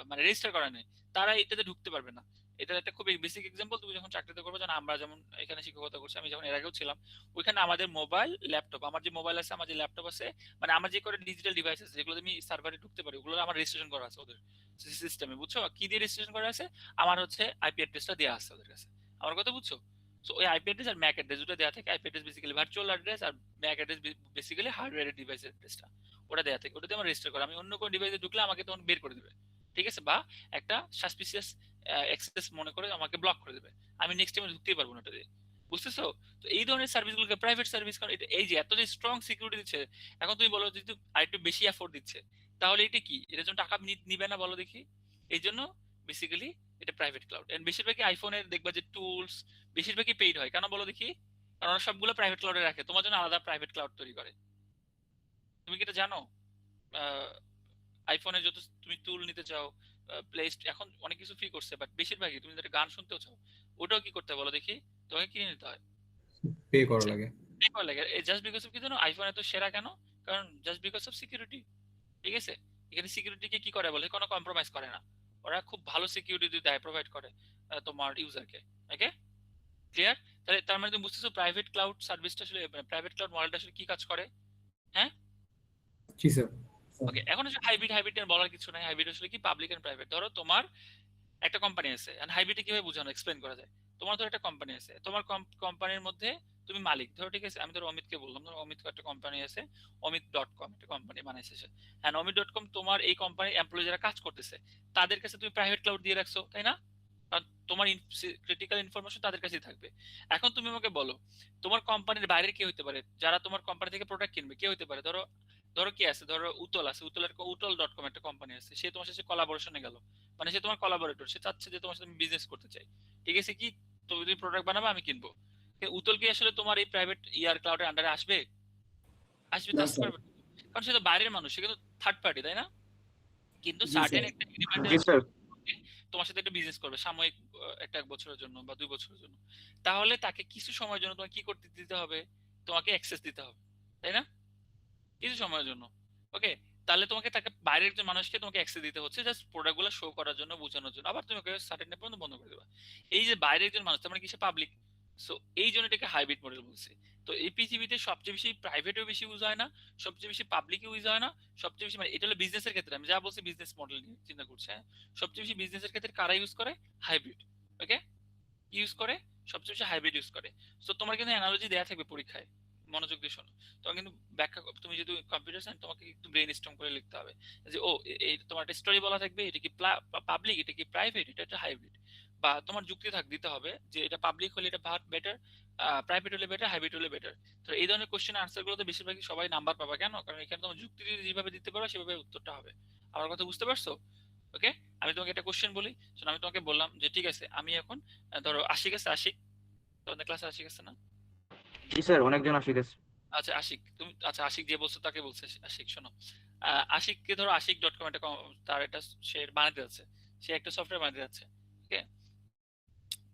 মানে রেজিস্টার করা নাই, তারা এটাতে ঢুকতে পারবে না। এটার একটা খুবই বেসিক এক্সাম্পল, তুমি যখন চাকরিতে করবে, যেন আমরা যেমন এখানে শিক্ষকতা করছি, আমি যখন এর আগেও ছিলাম, ওইখানে আমাদের মোবাইল, ল্যাপটপ, আমার যে মোবাইল আছে, আমার যে ল্যাপটপ আছে, মানে আমার যে করে ডিজিটাল ডিভাইস আছে যেগুলো আমি সার্ভারে ঢুকতে পারি, ওগুলো আমার রেজিস্ট্রেশন করা আছে ওদের সিস্টেমে, বুঝছো? কি দিয়ে রেজিস্ট্রেশন করা আছে? আমার হচ্ছে আইপি অ্যাড্রেসটা দেওয়া আছে ওদের কাছে। আমার কথা বুঝছো? সো ওই আইপি অ্যাড্রেস আর ম্যাক অ্যাড্রেস দুটো দেওয়া থাকে। IP address basically virtual address, আর ম্যাক অ্যাড্রেস বেসিক্যালি হার্ডওয়্যারের ডিভাইসের অ্যাড্রেসটা, ওটা দেওয়া থাকে। ওটাতে আমার রেজিস্টার করা, আমি অন্য কোনো ডিভাইসে ঢুকলে আমাকে তখন বের করে দেবে, ঠিক আছে? বা একটা সাসপিসিয়াস অ্যাক্সেস মনে করে আমাকে ব্লক করে দেবে, আমি নেক্সট টাইমে ঢুকতেই পারবো না ওটা দিয়ে, বুঝতেছো? তো এই ধরনের সার্ভিসগুলোকে প্রাইভেট সার্ভিস, কারণ এটা এই যে এত যে স্ট্রং সিকিউরিটি দিচ্ছে, এখন তুমি বলো যদি আরেকটু বেশি এফোর্ট দিচ্ছে, তাহলে এটা কি? এটার জন্য টাকা নিবে না বলো দেখি? এই জন্য বেসিক্যালি এটা প্রাইভেট ক্লাউড। এন্ড বেশিরভাগই আইফোনের দেখবা যে টুলস বেশিরভাগই পেইড হয়, কেন বলো দেখি? কারণ ওরা সবগুলো প্রাইভেট ক্লাউডে রাখে, তোমার জন্য আলাদা প্রাইভেট ক্লাউড তৈরি করে। তুমি কি এটা জানো? আইফোনে যত তুমি টুল নিতে চাও, প্লে এখন অনেক কিছু ফ্রি করছে, বাট বেশিরভাগই তুমি যদি গান শুনতেও চাও, ওটাও কি করতে হয় বলো দেখি? তোমাকে কিনে নিতে হয়, পে করা লাগে। pay করা লাগে। জাস্ট বিকজ অফ কি জানো আইফোন এত সেরা কেন? কারণ জাস্ট বিকজ অফ সিকিউরিটি, ঠিক আছে? এখানে সিকিউরিটিকে কি করে বলে, কোনো কম্প্রোমাইজ করে না, ওরা খুব ভালো সিকিউরিটি দেয়, প্রোভাইড করে তোমার ইউজারকে। ওকে, ক্লিয়ার? তাহলে তার মানে তুমি বুঝতেছো প্রাইভেট ক্লাউড সার্ভিসটা আসলে, প্রাইভেট ক্লাউড মডেলটা আসলে কি কাজ করে? হ্যাঁ, জি স্যার। ওকে। এখন হচ্ছে হাইব্রিড, হাইব্রিড এর বলার কিছু নাই। হাইব্রিড আসলে কি, পাবলিক এন্ড প্রাইভেট। ধরো তোমার একটা কোম্পানি আছে, এন্ড হাইব্রিড কিভাবে বোঝানো, এক্সপ্লেইন করা যায়। তোমার ধরো একটা কোম্পানি আছে, তোমার কোম্পানির মধ্যে তুমি মালিক, ধরো, ঠিক আছে? আমি ধরো অমিতকে বললাম, ধরো অমিত একটা কোম্পানি আছে, অমিত.com একটা কোম্পানি বানাইছে সে, এন্ড অমিত.com তোমার এই কোম্পানির এমপ্লয়ি যারা কাজ করতেছে তাদের কাছে তুমি প্রাইভেট ক্লাউড দিয়ে রাখছো, তাই না? কারণ তোমার ক্রিটিক্যাল ইনফরমেশন তাদের কাছেই থাকবে। এখন তুমি আমাকে বলো, তোমার কোম্পানির বাইরে কে হতে পারে যারা তোমার কোম্পানি থেকে প্রোডাক্ট কিনবে? কে হতে পারে? ধরো, ধরো কি আছে, ধরো উতল আছে, উতল.com একটা কোম্পানি আছে, সে তোমার সাথে কোলাবোরেশনে গেল, মানে সে তোমার কোলাবোরেটর, সে চাচ্ছে যে তোমার সাথে আমি বিজনেস করতে চাই, ঠিক আছে? কি তুমি যদি প্রোডাক্ট বানাবে আমি কিনবো, উতল কি আসলে তোমার এই প্রাইভেট ইয়ার ক্লাউডের আন্ডারে আসবে? আসবে তো, না আসতে স্যার। পারবে না। কারণ সে তো বাইরের মানুষ, সে কিন্তু থার্ড পার্টি, তাই না? কিন্তু জি সার্টেন স্যার। একটা এগ্রিমেন্টের জি স্যার। তোমার সাথে একটা বিজনেস করবে সাময়িক, একটা 1 বছরের জন্য বা 2 বছরের জন্য, তাহলে তাকে কিছু সময়ের জন্য তোমাকে কি করতে দিতে হবে? তোমাকে অ্যাক্সেস দিতে হবে, তাই না? কিছু সময়ের জন্য। ওকে, তাহলে তোমাকে তাকে বাইরের একজন মানুষকে তোমাকে অ্যাক্সেস দিতে হচ্ছে জাস্ট প্রোডাক্টগুলো শো করার জন্য, বোঝানোর জন্য, আবার তুমি ওকে সার্টেন টাইম পর্যন্ত বন্ধ করে দেবা। এই যে বাইরের একজন মানুষ, তার মানে কিসে পাবলিক। সো এই জন্য এটাকে হাইব্রিড মডেল বলছে। তো এই পৃথিবীতে সবচেয়ে বেশি প্রাইভেটও বেশি ইউজ হয় না, সবচেয়ে বেশি পাবলিকও ইউজ হয় না, সবচেয়ে বেশি, মানে এটা হলো বিজনেসের ক্ষেত্রে, আমি যা বলছি বিজনেস মডেল নিয়ে চিন্তা করছি, হ্যাঁ? সবচেয়ে বেশি বিজনেসের ক্ষেত্রে কারা ইউজ করে? হাইব্রিড। ওকে, ইউজ করে, সবচেয়ে বেশি হাইব্রিড ইউজ করে। সো তোমার কিন্তু অ্যানালজি দেয়া থাকবে পরীক্ষায়, মনোযোগ দিয়ে শোনো। তোমার কিন্তু ব্যাখ্যা, তুমি যেহেতু কম্পিউটার সায়েন্স, তোমাকে একটু ব্রেন স্টর্ম করে লিখতে হবে যে ও এই তোমার একটা স্টোরি বলা থাকবে, এটা কি পাবলিক, এটা কি প্রাইভেট, এটা একটা হাইব্রিড। বা তোমার যুক্তি দিতে হবে যে এটা পাবলিক হলে এটা বেটার, প্রাইভেট হলে বেটার, হাইব্রিড হলে বেটার। তো এই ধরনের কোশ্চেন আনসার গুলোতে বেশিরভাগই সবাই নাম্বার পাবা, কেন? কারণ এখানে তোমার যুক্তি দিয়ে যেভাবে দিতে পারো সেভাবে উত্তরটা হবে। আমার কথা বুঝতে পারছো? ওকে, আমি তোমাকে একটা কোশ্চেন বলি, শোনো। আমি তোমাকে বললাম যে ঠিক আছে, আমি এখন ধরো আশিক আছে, আশিক, তোমাদের ক্লাসে আশিক আছে না? জি স্যার, অনেকজন আসি গেছে। আচ্ছা আশিক, তুমি, আচ্ছা আশিক যে বলছো তাকে বলছে। আশিক শোনো, আশিককে ধরো আশিক.com একটা তার একটা সে বানাতে যাচ্ছে, সে একটা সফটওয়্যার বানাতে যাচ্ছে। ওকে,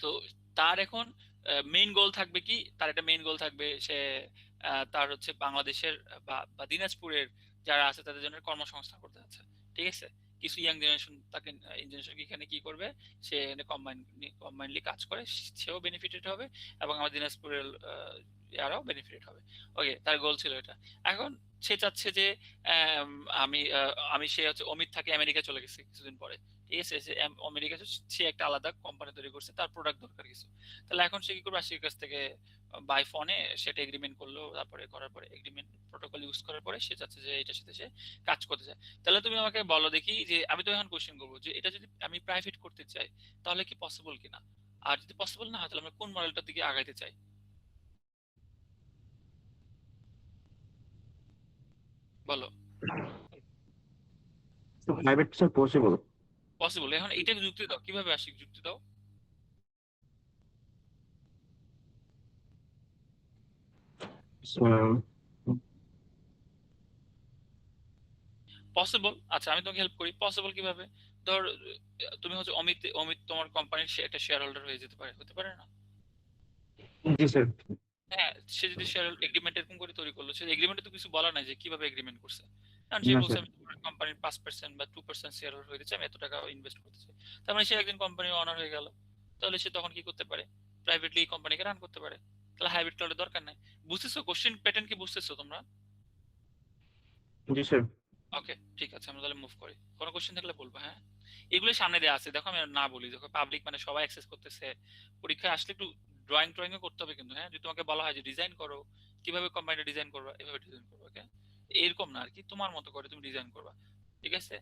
তো তার এখন মেইন গোল থাকবে কি, তার একটা মেইন গোল থাকবে, সে তার হচ্ছে বাংলাদেশের বা দিনাজপুরের যারা আছে তাদের জন্য কর্মসংস্থান করতে যাচ্ছে, ঠিক আছে? কিছু ইয়াং জেনারেশন তাকে, জেনারেশন এখানে কি করবে, সে কম্বাইনলি কাজ করে, সেও বেনিফিটেড হবে এবং আমার দিনাজপুরের ইয়ারাও বেনিফিটেড হবে। ওকে, তার গোল ছিল এটা। এখন সে চাচ্ছে যে আম, আমি আমি সে হচ্ছে অমিত থাকে আমেরিকা চলে গেছে কিছুদিন পরে, ঠিক আছে? সে আমেরিকা, সে একটা আলাদা কোম্পানি তৈরি করছে, তার প্রোডাক্ট দরকার কিছু। তাহলে এখন সে কি করবে, আশির কাছ থেকে বাই ফোনে সেটা এগ্রিমেন্ট করলো, তারপরে করার পরে এগ্রিমেন্ট প্রোটোকল ইউজ করার পরে সে চাচ্ছে যে এটার সাথে সে কাজ করতে চায়। তাহলে তুমি আমাকে বলো দেখি যে, আমি তো এখন কোশ্চেন করবো যে এটা যদি আমি প্রাইভেট করতে চাই তাহলে কি পসিবল কিনা, আর যদি পসিবল না হয় তাহলে আমরা কোন মডেলটার দিকে আগাইতে চাই, বলো? Private sir possible. পসিবল, এখন এটা যুক্তি দাও, কিভাবে আশিক যুক্তি দাও। পসিবল, আচ্ছা আমি তোমাকে হেল্প করি। পসিবল কিভাবে? ধর তুমি হচ্ছে অমিত, অমিত তোমার কোম্পানির একটা শেয়ার হোল্ডার হয়ে যেতে পারে, হতে পারে না? জি স্যার। হ্যাঁ, সে যদি শেয়ার এগ্রিমেন্ট এরকম করে তৈরি করলো, সে এগ্রিমেন্টে তো কিছু বলা নাই যে কিভাবে এগ্রিমেন্ট করছে, কারণ সে না বলছে স্যার। আমি তোমার কোম্পানির 5% বা 2% শেয়ার হোল্ডার হইতে চাই, আমি এত টাকা ইনভেস্ট করতে চাই। তার মানে সে একজন কোম্পানির অনার হয়ে গেল। তাহলে সে তখন কি করতে পারে, প্রাইভেটলি কোম্পানিকে রান করতে পারে। তাহলে হাইব্রিড ক্লাউডের দরকার নাই। বুঝতেছো কোশ্চেন প্যাটার্ন কি বুঝতেছো তোমরা? জি স্যার। ওকে, ঠিক আছে, আমরা তাহলে মুভ করি। কোনো কোশ্চেন থাকলে বলবো। হ্যাঁ, এগুলো সামনে দেওয়া আছে, দেখো আমি আর না বলি, দেখো পাবলিক মানে সবাই অ্যাক্সেস করতেছে, পরীক্ষায় আসলে একটু ড্রয়িং ও করতে হবে কিন্তু। হ্যাঁ, যদি তোমাকে বলা হয় যে ডিজাইন করো, কিভাবে কোম্পানিটা ডিজাইন করবা, এভাবে ডিজাইন করবা। ওকে, এরকম না আর কি, তোমার মতো করে তুমি ডিজাইন করবা, ঠিক আছে?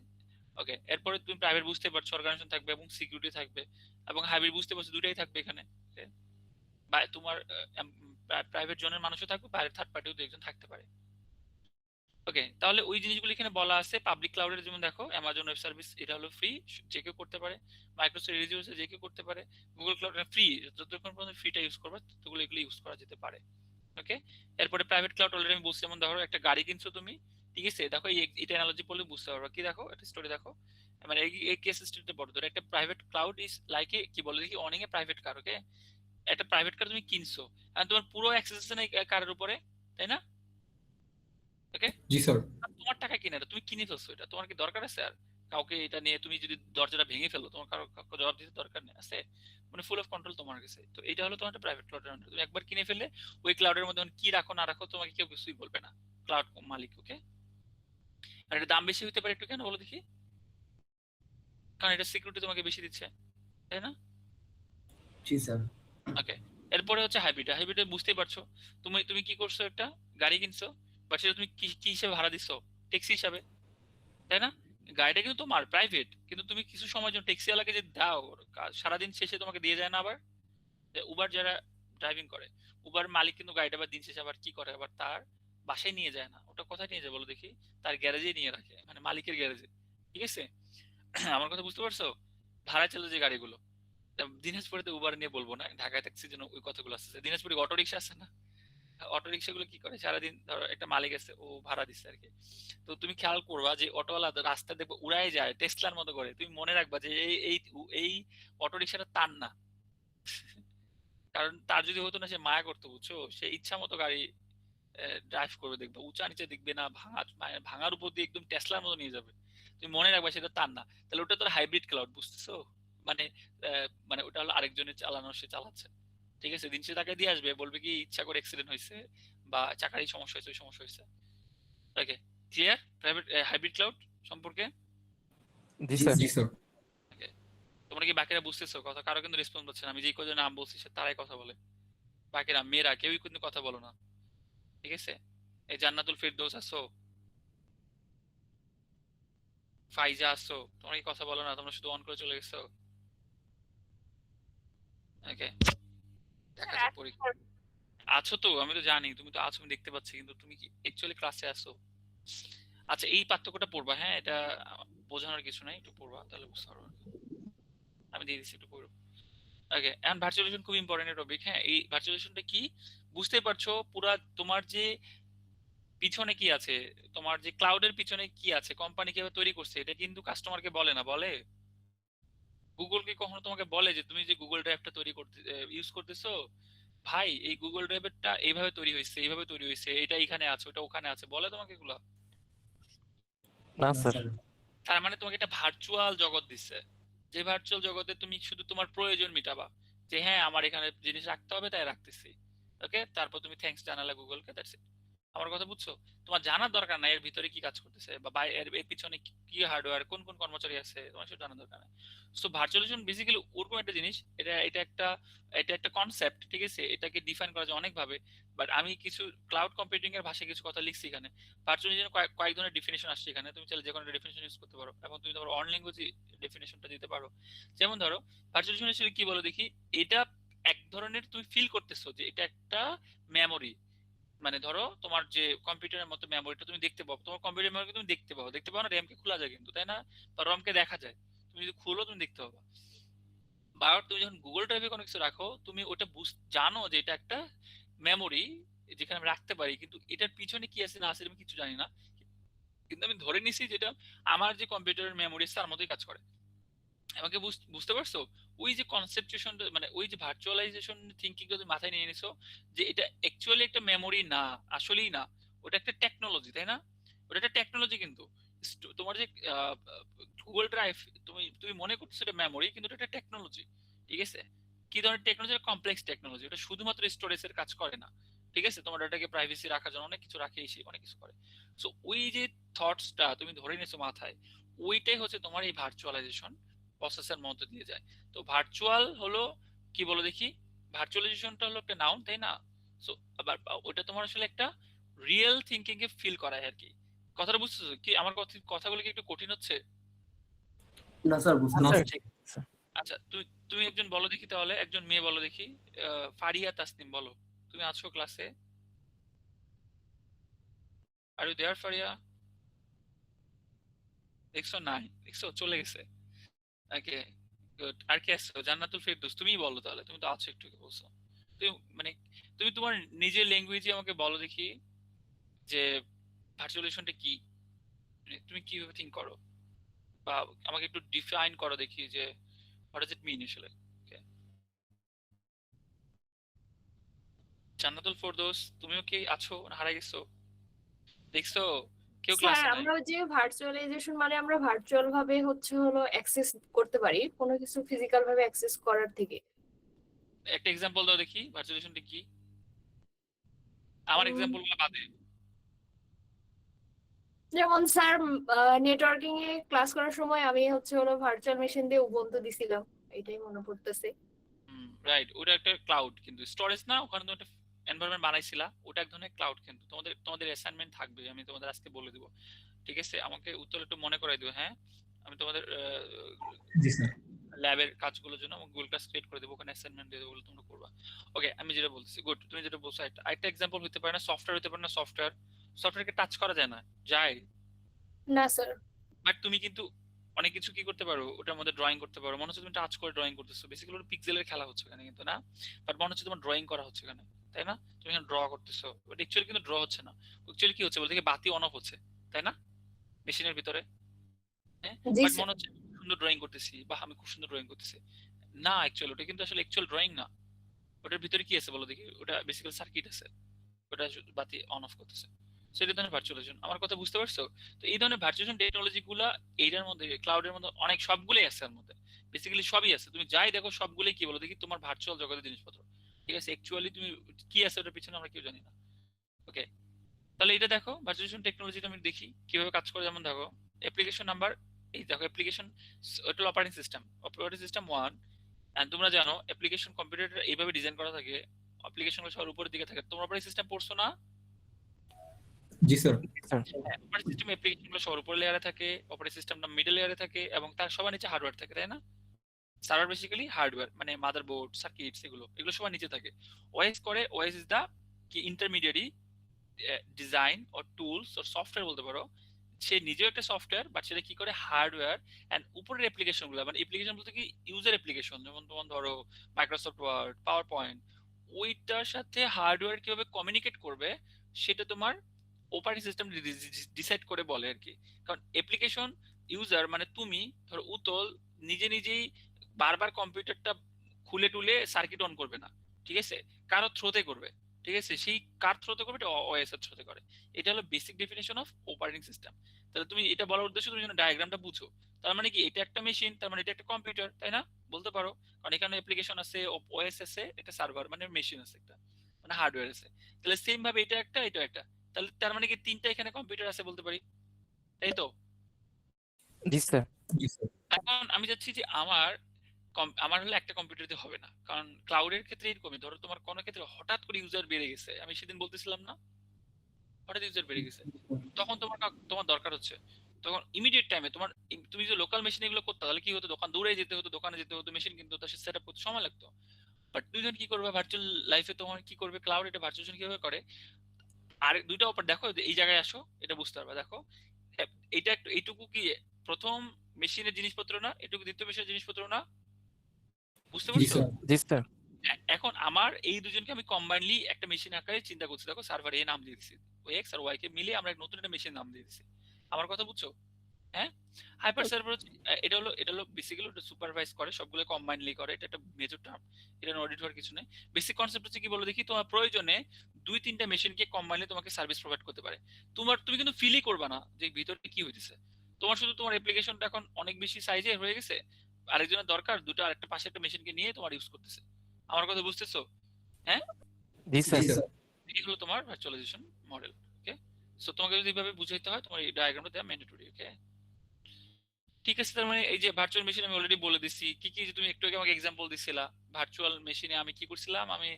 ওকে, এরপরে তুমি প্রাইভেট বুঝতে পারছো, অর্গানাইজেশন থাকবে এবং সিকিউরিটি থাকবে, এবং হাইব্রিড বুঝতে পারছো, দুটাই থাকবে এখানে। Okay? বা তোমার প্রাইভেট জনের মানুষও থাকবে, বাইরের থার্ড পার্টিও দু একজন থাকতে পারে। ওকে, তাহলে ওই জিনিসগুলো এখানে বলা আছে। পাবলিক ক্লাউডের যেমন দেখো অ্যামাজন ওয়েব সার্ভিস, এটা হলো ফ্রি, যে কেউ করতে পারে। মাইক্রোসফট এজিওর যে কেউ করতে পারে। গুগল ক্লাউড ফ্রি, যতক্ষণ পর্যন্ত ফ্রিটা ইউজ করবে ততগুলো এগুলো ইউজ করা যেতে পারে। ওকে, এরপরে প্রাইভেট ক্লাউড অলরেডি আমি বলছি, যেমন ধরো একটা গাড়ি কিনছো তুমি, ঠিক আছে? দেখো এটা অ্যানালজি পড়লে বুঝতে পারবে। কি দেখো, একটা স্টোরি দেখো, মানে এই কেস স্টাডিটা বড় ধরে, একটা private cloud is like a, কি বলে দেখি, অনিং এ প্রাইভেট কার। ওকে, একটা প্রাইভেট কার তুমি কিনছো, আর তোমার পুরো অ্যাক্সেস আছে না এই কারের উপরে, তাই না? ওকে, জি স্যার। তোমার টাকা কিনে না, তুমি কিনে ফেলছো, এটা তোমার কি দরকার আছে আর কাউকে এটা নিয়ে? তুমি যদি দরজাটা ভেঙে ফেলো, তোমার কাউকে জবাব দিতে দরকার নেই আছে, মানে ফুল অফ কন্ট্রোল তোমার কাছে। তো এটা হলো তোমার প্রাইভেট ক্লাউডের আন্ডার। তুমি একবার কিনে ফেললে ওই ক্লাউডের মধ্যে কি রাখো না রাখো তোমাকে কেউ কিছুই বলবে না, ক্লাউড মালিক। ওকে, আর এটা দাম বেশি হতে পারে একটু, কেন বলো দেখি? কারণ এটা সিকিউরিটি তোমাকে বেশি দিচ্ছে, তাই না? জি স্যার। ওকে, এরপরে হচ্ছে হাইব্রিড। হাইব্রিড বুঝতেই পারছো, তুমি তুমি কি করছো, একটা গাড়ি কিনছো, বাট সেটা তুমি কি কি হিসেবে ভাড়া দিচ্ছ? ট্যাক্সি হিসাবে, তাই না? গাড়িটা কিন্তু তোমার প্রাইভেট, কিন্তু তুমি কিছু সময়ের জন্য ট্যাক্সিওয়ালাকে যে দাও, সারাদিন শেষে তোমাকে দিয়ে যায় না। আবার উবার যারা ড্রাইভিং করে, উবার মালিক কিন্তু গাড়িটা আবার দিন শেষে আবার কি করে, আবার তার বাসায় নিয়ে যায় না, ওটা কোথায় নিয়ে যায় বলো দেখি? তার গ্যারেজে নিয়ে রাখে, মানে মালিকের গ্যারেজে, ঠিক আছে? আমার কথা বুঝতে পারছো? ভাড়া চলে যে গাড়িগুলো, দিনাজপুরে তো উবার নিয়ে বলবো না, ঢাকায় ট্যাক্সির জন্য ওই কথাগুলো আসছে। দিনাজপুরে অটো রিক্সা আছে না, অটো রিক্সা গুলো কি করে, সারাদিন ধরো একটা মালিক আছে, ও ভাড়া দিচ্ছে আর কি। তো তুমি খেয়াল করবা যে অটোওয়ালা রাস্তা দেখবে উড়াই যায় টেসলার মতো করে, তুমি মনে রাখবা যে এই এই এই অটো রিক্সাটা তার না। কারণ তার যদি হতো না, সে মায়া করতো, বুঝছো? সে ইচ্ছা মতো গাড়ি ড্রাইভ করবে, দেখবে উঁচা নিচে দেখবে না, ভাঙার উপর দিয়ে একদম টেসলার মতো নিয়ে যাবে। তুমি মনে রাখবা সেটা তার না। তাহলে ওটা তোর হাইব্রিড ক্লাউড, বুঝতেছো? মানে মানে ওটা হলো আরেকজনের চালানো, সে চালাচ্ছে, ঠিক আছে? দিন সে তাকে দিয়ে আসবে, বলবে কি ইচ্ছা করে অ্যাক্সিডেন্ট হয়েছে বা চাকারই সমস্যা হয়েছে, ওই সমস্যা হয়েছে। ওকে, ক্লিয়ার প্রাইভেট হাইব্রিড ক্লাউড সম্পর্কে? জি জি স্যার। জি স্যার। স্যার। Okay, তোমরা কি বাকিরা বুঝতেছো কথা? কারো কিন্তু রেসপন্স পাচ্ছে না, আমি যে কজন নাম বলছি সে তারাই কথা বলে, বাকিরা মেয়েরা কেউই কিন্তু কথা বলো না, ঠিক আছে? এই জান্নাতুল ফেরদৌস আছো, ফাইজা আছো, তোমরা কি কথা বলো না? তোমরা শুধু অন করে চলে গেছো। ওকে, দেখা যাক পরীক্ষা। আছো তো, আমি তো জানি তুমি তো আছো, আমি দেখতে পাচ্ছি, কিন্তু তুমি কি অ্যাকচুয়ালি ক্লাসে আছো? আচ্ছা, এই পার্থক্যটা পড়বা, হ্যাঁ, এটা বোঝানোর কিছু নাই, একটু পড়বা তাহলে বুঝতে পারবে। আমি দিয়ে দিচ্ছি, একটু পড়ো। ওকে, এখন ভার্চুয়ালাইজেশন খুব ইম্পর্টেন্ট টপিক। হ্যাঁ, এই ভার্চুয়ালাইজেশনটা কি বুঝতেই পারছো? পুরা তোমার যে পিছনে কি আছে, তোমার যে ক্লাউডের পিছনে কি আছে, কোম্পানি কিভাবে তৈরি করছে, এটা কিন্তু কাস্টমারকে বলে না, বলে? গুগল কি কখনো তোমাকে বলে যে তুমি যে গুগল ড্রাইভটা তৈরি করতে ইউজ করতেছো, ভাই এই গুগল ড্রাইভটা এইভাবে তৈরি হয়েছে, এইভাবে তৈরি হয়েছে, এটা এখানে আছে, ওটা ওখানে আছে, বলে তোমাকে এগুলো? না না স্যার। স্যার। তার মানে তোমাকে একটা ভার্চুয়াল জগৎ দিচ্ছে, যে ভার্চুয়াল জগতে তুমি শুধু তোমার প্রয়োজন মিটাবা, যে হ্যাঁ আমার এখানে জিনিস রাখতে হবে তাই রাখতেছি। ওকে, তারপর তুমি থ্যাঙ্কস জানালা গুগলকে, দ্যাটস ইট। আমার কথা বুঝছো? তোমার জানার দরকার নাই এর ভিতরে কি কাজ করতেছে, বা এর পিছনে কি হার্ডওয়্যার, কোন কোন কর্মচারী আছে, তোমার সেটা জানার দরকার নাই। সো ভার্চুয়ালাইজেশন বেসিক্যালি ওরকম একটা জিনিস, এটা একটা কনসেপ্ট, ঠিক আছে? এটাকে ডিফাইন করা যায় অনেক ভাবে, বাট আমি কিছু ক্লাউড কম্পিউটিং এর ভাষায় কিছু কথা লিখছি এখানে। ভার্চুয়ালাইজেশন কয়েক ধরনের ডেফিনেশন আসছে এখানে, তুমি চাইলে যে কোনো ডেফিনেশন ইউজ করতে পারো, এবং তুমি তোমার অন ল্যাঙ্গুয়েজে ডেফিনেশনটা দিতে পারো। যেমন ধরো, ভার্চুয়ালাইজেশন আসলে কি বলো দেখি? এটা এক ধরনের তুমি ফিল করতেছো যে এটা একটা মেমোরি, মানে ধরো তোমার যে কম্পিউটারের মতো মেমোরিটা তুমি দেখতে পাও, তোমার কম্পিউটার মেমোরি তুমি দেখতে পাও না, র্যাম কে খোলা যায় কিন্তু, তাই না? বা রম কে দেখা যায়, তুমি যদি খুলো তুমি দেখতে পাবা। বা তুমি যখন গুগল ড্রাইভে কোনো কিছু রাখো, তুমি ওটা জানো যে এটা একটা মেমোরি যেখানে আমি রাখতে পারি, কিন্তু এটার পিছনে কি আছে না আছে আমি কিছু জানি না, কিন্তু আমি ধরে নিছি যেটা আমার যে কম্পিউটারের মেমোরি তার মতোই কাজ করে। আমাকে বুঝতে পারছো? ওই যে কনসেপচুয়েশন, মানে ওই যে ভার্চুয়ালাইজেশন থিংকিং তুমি মাথায় নিয়ে নিছো, যে এটা অ্যাকচুয়ালি একটা মেমোরি না, আসলেই না, ওটা একটা টেকনোলজি, তাই না? ওটা একটা টেকনোলজি, কিন্তু তোমার যে গুগল ড্রাইভ, তুমি তুমি মনে করছো এটা মেমোরি, কিন্তু এটা একটা টেকনোলজি, ঠিক আছে? কি ধরনের টেকনোলজি? Complex technology. এটা শুধুমাত্র স্টোরেজের কাজ করে না, ঠিক আছে? তোমার ডাটাকে প্রাইভেসি রাখার জন্য অনেক কিছু রাখে, সে অনেক কিছু করে। সো ওই যে থটসটা তুমি ধরে নিয়েছো মাথায়, ওইটাই হচ্ছে তোমার এই ভার্চুয়ালাইজেশন প্রসেসের মধ্যে দিয়ে যায়। তো ভার্চুয়াল হলো কি বলো দেখি, ভার্চুয়ালাইজেশনটা হলো একটা নাউন, তাই না? সো আবার ওটা তোমার আসলে একটা রিয়েল থিঙ্কিং এ ফিল করায় আর কি। কথাটা বুঝতেছো কি? আমার কথাগুলো কি একটু কঠিন হচ্ছে? না স্যার, বুঝতে না, স্যার পারছি। ঠিক আছে। আচ্ছা, তুমি একজন বলো দেখি, তাহলে একজন মেয়ে বলো দেখি, ফারিয়া তাসনিম বলো, তুমি আছো ক্লাসে? Are you there Faria? দেখছো নাই, দেখছো চলে গেছে। ওকে, গুড। আর কি আছো? জান্নাতুল ফেরদৌস, তুমিই বলো তাহলে, তুমি তো আছো, একটু আগে বলছো। তুমি মানে তুমি তোমার নিজের ল্যাঙ্গুয়েজে আমাকে বলো দেখি যে ভার্চুয়ালাইজেশনটা কি, মানে তুমি কিভাবে থিঙ্ক করো, বা আমাকে একটু ডিফাইন করো দেখি যে হোয়াট ডাজ ইট মিন আসলে। Okay. জান্নাতুল ফেরদৌস, তুমিও কি আছো না হারাই গেছো? দেখছো কেউ স্যার, ক্লাসে নাই। আমরা ওই যে ভার্চুয়ালাইজেশন মানে আমরা ভার্চুয়াল ভাবে হলো অ্যাক্সেস করতে পারি কোনো কিছু ফিজিক্যাল ভাবে অ্যাক্সেস করার থেকে। একটা এক্সাম্পল দাও দেখি ভার্চুয়ালাইজেশনটা কি, আমার উম, এক্সাম্পল গুলো বাদে। যেমন স্যার, নেটওয়ার্কিং এ ক্লাস করার সময় আমি হলো ভার্চুয়াল মেশিন দিয়ে উবুন্টু দিছিলাম, এটাই মনে পড়তেছে। রাইট, ওটা একটা ক্লাউড, কিন্তু স্টোরেজ না, ওখানে তুমি একটা এনভায়রনমেন্ট বানাইছিলা, ওটা এক ধরনের ক্লাউড। কিন্তু তোমাদের তোমাদের অ্যাসাইনমেন্ট থাকবে, আমি তোমাদের আজকে বলে দিব, ঠিক আছে? আমাকে উত্তর একটু মনে করাই দিও, হ্যাঁ? আমি তোমাদের জি স্যার। ল্যাবের কাজগুলোর জন্য গুগল ক্লাস ক্রিয়েট করে দেবো, ওখানে অ্যাসাইনমেন্ট দিয়ে দেবো, ওগুলো তোমরা করবা। ওকে, আমি যেটা বলতেছি, গুড, তুমি যেটা বলছো একটা এক্সাম্পল হতে পারে না, সফটওয়্যার হতে পারে না, সফটওয়্যারকে টাচ করা যায় না, যায়? না স্যার। বাট তুমি কিন্তু অনেক কিছু কি করতে পারো, ওটার মধ্যে ড্রয়িং করতে পারো। মনে হচ্ছে তুমি টাচ করে ড্রয়িং করতেছো, বেসিক্যালি ওটা পিক্সেলের খেলা হচ্ছে এখানে, কিন্তু না, বাট মনে হচ্ছে তোমার ড্রয়িং করা হচ্ছে এখানে, তাই না? তুমি এখানে ড্র করতেছো, বাট অ্যাকচুয়ালি কিন্তু ড্র হচ্ছে না। অ্যাকচুয়ালি কি হচ্ছে বলতে কি, বাতি অন অফ হচ্ছে, তাই না, মেশিনের ভিতরে? হ্যাঁ, জি বাট স্যার। মনে হচ্ছে খুব সুন্দর ড্রয়িং করতেছি, বা আমি খুব সুন্দর ড্রয়িং করতেছি। না, অ্যাকচুয়ালি ওটা কিন্তু আসলে অ্যাকচুয়াল ড্রয়িং না। ওটার ভিতরে কি আছে বলো দেখি, ওটা বেসিক্যালি সার্কিট আছে, ওটা শুধু বাতি অন অফ করতেছে। সো এটা ধরনের ভার্চুয়ালাইজেশন, আমার কথা বুঝতে পারছো? তো এই ধরনের ভার্চুয়ালাইজেশন টেকনোলজি গুলা এইটার মধ্যে, ক্লাউডের মধ্যে অনেক সবগুলোই আছে, এর মধ্যে বেসিক্যালি সবই আছে। তুমি যাই দেখো সবগুলোই কি বলো দেখি তোমার ভার্চুয়াল জগতের জিনিসপত্র, ঠিক আছে? অ্যাকচুয়ালি তুমি কি আছে ওটার পিছনে আমরা কেউ জানি না। ওকে, তাহলে এটা দেখো ভার্চুয়ালাইজেশন টেকনোলজিটা আমি দেখি কিভাবে কাজ করে। যেমন দেখো অ্যাপ্লিকেশন নাম্বার, এই দেখো অ্যাপ্লিকেশন, এটা অপারেটিং সিস্টেম 1। এন্ড তোমরা জানো অ্যাপ্লিকেশন কম্পিউটার এইভাবে ডিজাইন করা থাকে, অ্যাপ্লিকেশনগুলো সবার উপরের দিকে থাকে। তোমরা অপারেটিং সিস্টেম পড়ছো না? জি sir. Sir operating system application গুলো সবার উপরে লেয়ারে থাকে, অপারেটিং সিস্টেমটা মিডল লেয়ারে থাকে, এবং তার সবার নিচে হার্ডওয়্যার থাকে, তাই না? সার্ভার বেসিক্যালি হার্ডওয়্যার, মানে মাদারবোর্ড, সার্কিটস, এগুলো সবার নিচে থাকে। ওএস ইজ দা কি intermediary design or tools or software বলতে পারো। সে নিজেও একটা সফটওয়্যার, বাট সেটা কি করে হার্ডওয়্যার এন্ড উপরের অ্যাপ্লিকেশন গুলো, মানে অ্যাপ্লিকেশন বলতে কি ইউজার অ্যাপ্লিকেশন, যেমন তোমার ধরো মাইক্রোসফট ওয়ার্ড, পাওয়ার পয়েন্ট, ওইটার সাথে হার্ডওয়্যার কিভাবে কমিউনিকেট করবে সেটা তোমার অপারেটিং সিস্টেম ডিসাইড করে বলে আর কি। কারণ অ্যাপ্লিকেশন ইউজার মানে তুমি ধরো উতল নিজে নিজেই বারবার কম্পিউটারটা খুলে টুলে সার্কিট অন করবে না, ঠিক আছে? কারো থ্রোতে করবে, ঠিক আছে? সেই কার থ্রোতে করবে, এটা ওএস এর থ্রোতে করে। এটা হলো basic definition of operating system. তাহলে তুমি এটা বলার উদ্দেশ্য, তুমি যেন ডায়াগ্রামটা বুঝো। তার মানে কি, এটা একটা মেশিন, তার মানে এটা একটা কম্পিউটার, তাই না? বলতে পারো, কারণ এখানে অ্যাপ্লিকেশন আছে, ওএস আছে, একটা সার্ভার মানে মেশিন আছে একটা, মানে হার্ডওয়্যার আছে। তাহলে সেম ভাবে এটা একটা, এটা একটা, তাহলে তার মানে কি তিনটা এখানে কম্পিউটার আছে বলতে পারি, তাই তো? জি স্যার। জি স্যার। এখন আমি চাচ্ছি যে আমার হলে একটা কম্পিউটার দিয়ে হবে না, কারণ ক্লাউডের ক্ষেত্রে এরকমই। ধরো তোমার কোনো ক্ষেত্রে হঠাৎ করে ইউজার বেড়ে গেছে, আমি সেদিন বলতেছিলাম না, হঠাৎ ইউজার বেড়ে গেছে, তখন তোমার দরকার হচ্ছে, তখন ইমিডিয়েট টাইমে তুমি যে লোকাল মেশিন এগুলো করতে, তাহলে কি হতো, দোকান দূরে যেতে হতো, দোকানে যেতে হতো, মেশিন কিনতে হতো, সেট আপ করতে সময় লাগতো। বাট দুইজন কি করবে ভার্চুয়াল লাইফে, তোমার কি করবে ক্লাউড, এটা ভার্চুয়ালাইজেশন কিভাবে করে। আর দুইটা অপার দেখো, এই জায়গায় আসো, এটা বুঝতে পারবে। দেখো এটা একটু, এইটুকু কি প্রথম মেশিনের জিনিসপত্র না, এটুকু দ্বিতীয় মেশিনের জিনিসপত্র না, বুঝতে জি পারছো? স্যার। জি স্যার। এখন আমার এই দুজনকে আমি কম্বাইনলি একটা মেশিন আকারে চিন্তা করছি। দেখো সার্ভার এ নাম দিয়ে দিচ্ছি, ওই এক্স আর ওয়াই কে মিলে আমরা নতুন একটা মেশিন নাম দিয়ে দিচ্ছি। আমার কথা বুঝছো? হ্যাঁ, হাইপার সার্ভার হচ্ছে এটা হলো বেসিক্যালি ওটা সুপারভাইজ করে, সবগুলো কম্বাইনলি করে, এটা একটা মেজর টার্ম, এটা অডিট হওয়ার কিছু নেই। বেসিক কনসেপ্ট হচ্ছে কি বলো দেখি, তোমার প্রয়োজনে 2-3টা মেশিনকে কম্বাইনলি তোমাকে সার্ভিস প্রোভাইড করতে পারে। তুমি কিন্তু ফিলই করবে না যে ভিতরে কি হইতেছে। তোমার শুধু তোমার অ্যাপ্লিকেশনটা এখন অনেক বেশি সাইজে হয়ে গেছে, আরেকজনের দরকার দুটো আরেকটা পাশে একটা মেশিনকে নিয়ে তোমার ইউজ করতেছে, আমার কথা বুঝতেছো? হ্যাঁ, জি জি স্যার। স্যার। এই হলো তোমার ভার্চুয়ালাইজেশন মডেল। ওকে, সো তোমাকে যদি এভাবে বুঝাইতে হয় তোমার এই ডায়াগ্রামটা দেওয়া ম্যান্ডেটরি। ওকে, ঠিক আছে। তার মানে এই যে ভার্চুয়াল মেশিন আমি অলরেডি বলে দিছি কি কি, যে তুমি একটু আগে আমাকে এক্সাম্পল দিছিলা। ভার্চুয়াল মেশিনে আমি কি করছিলাম, আমি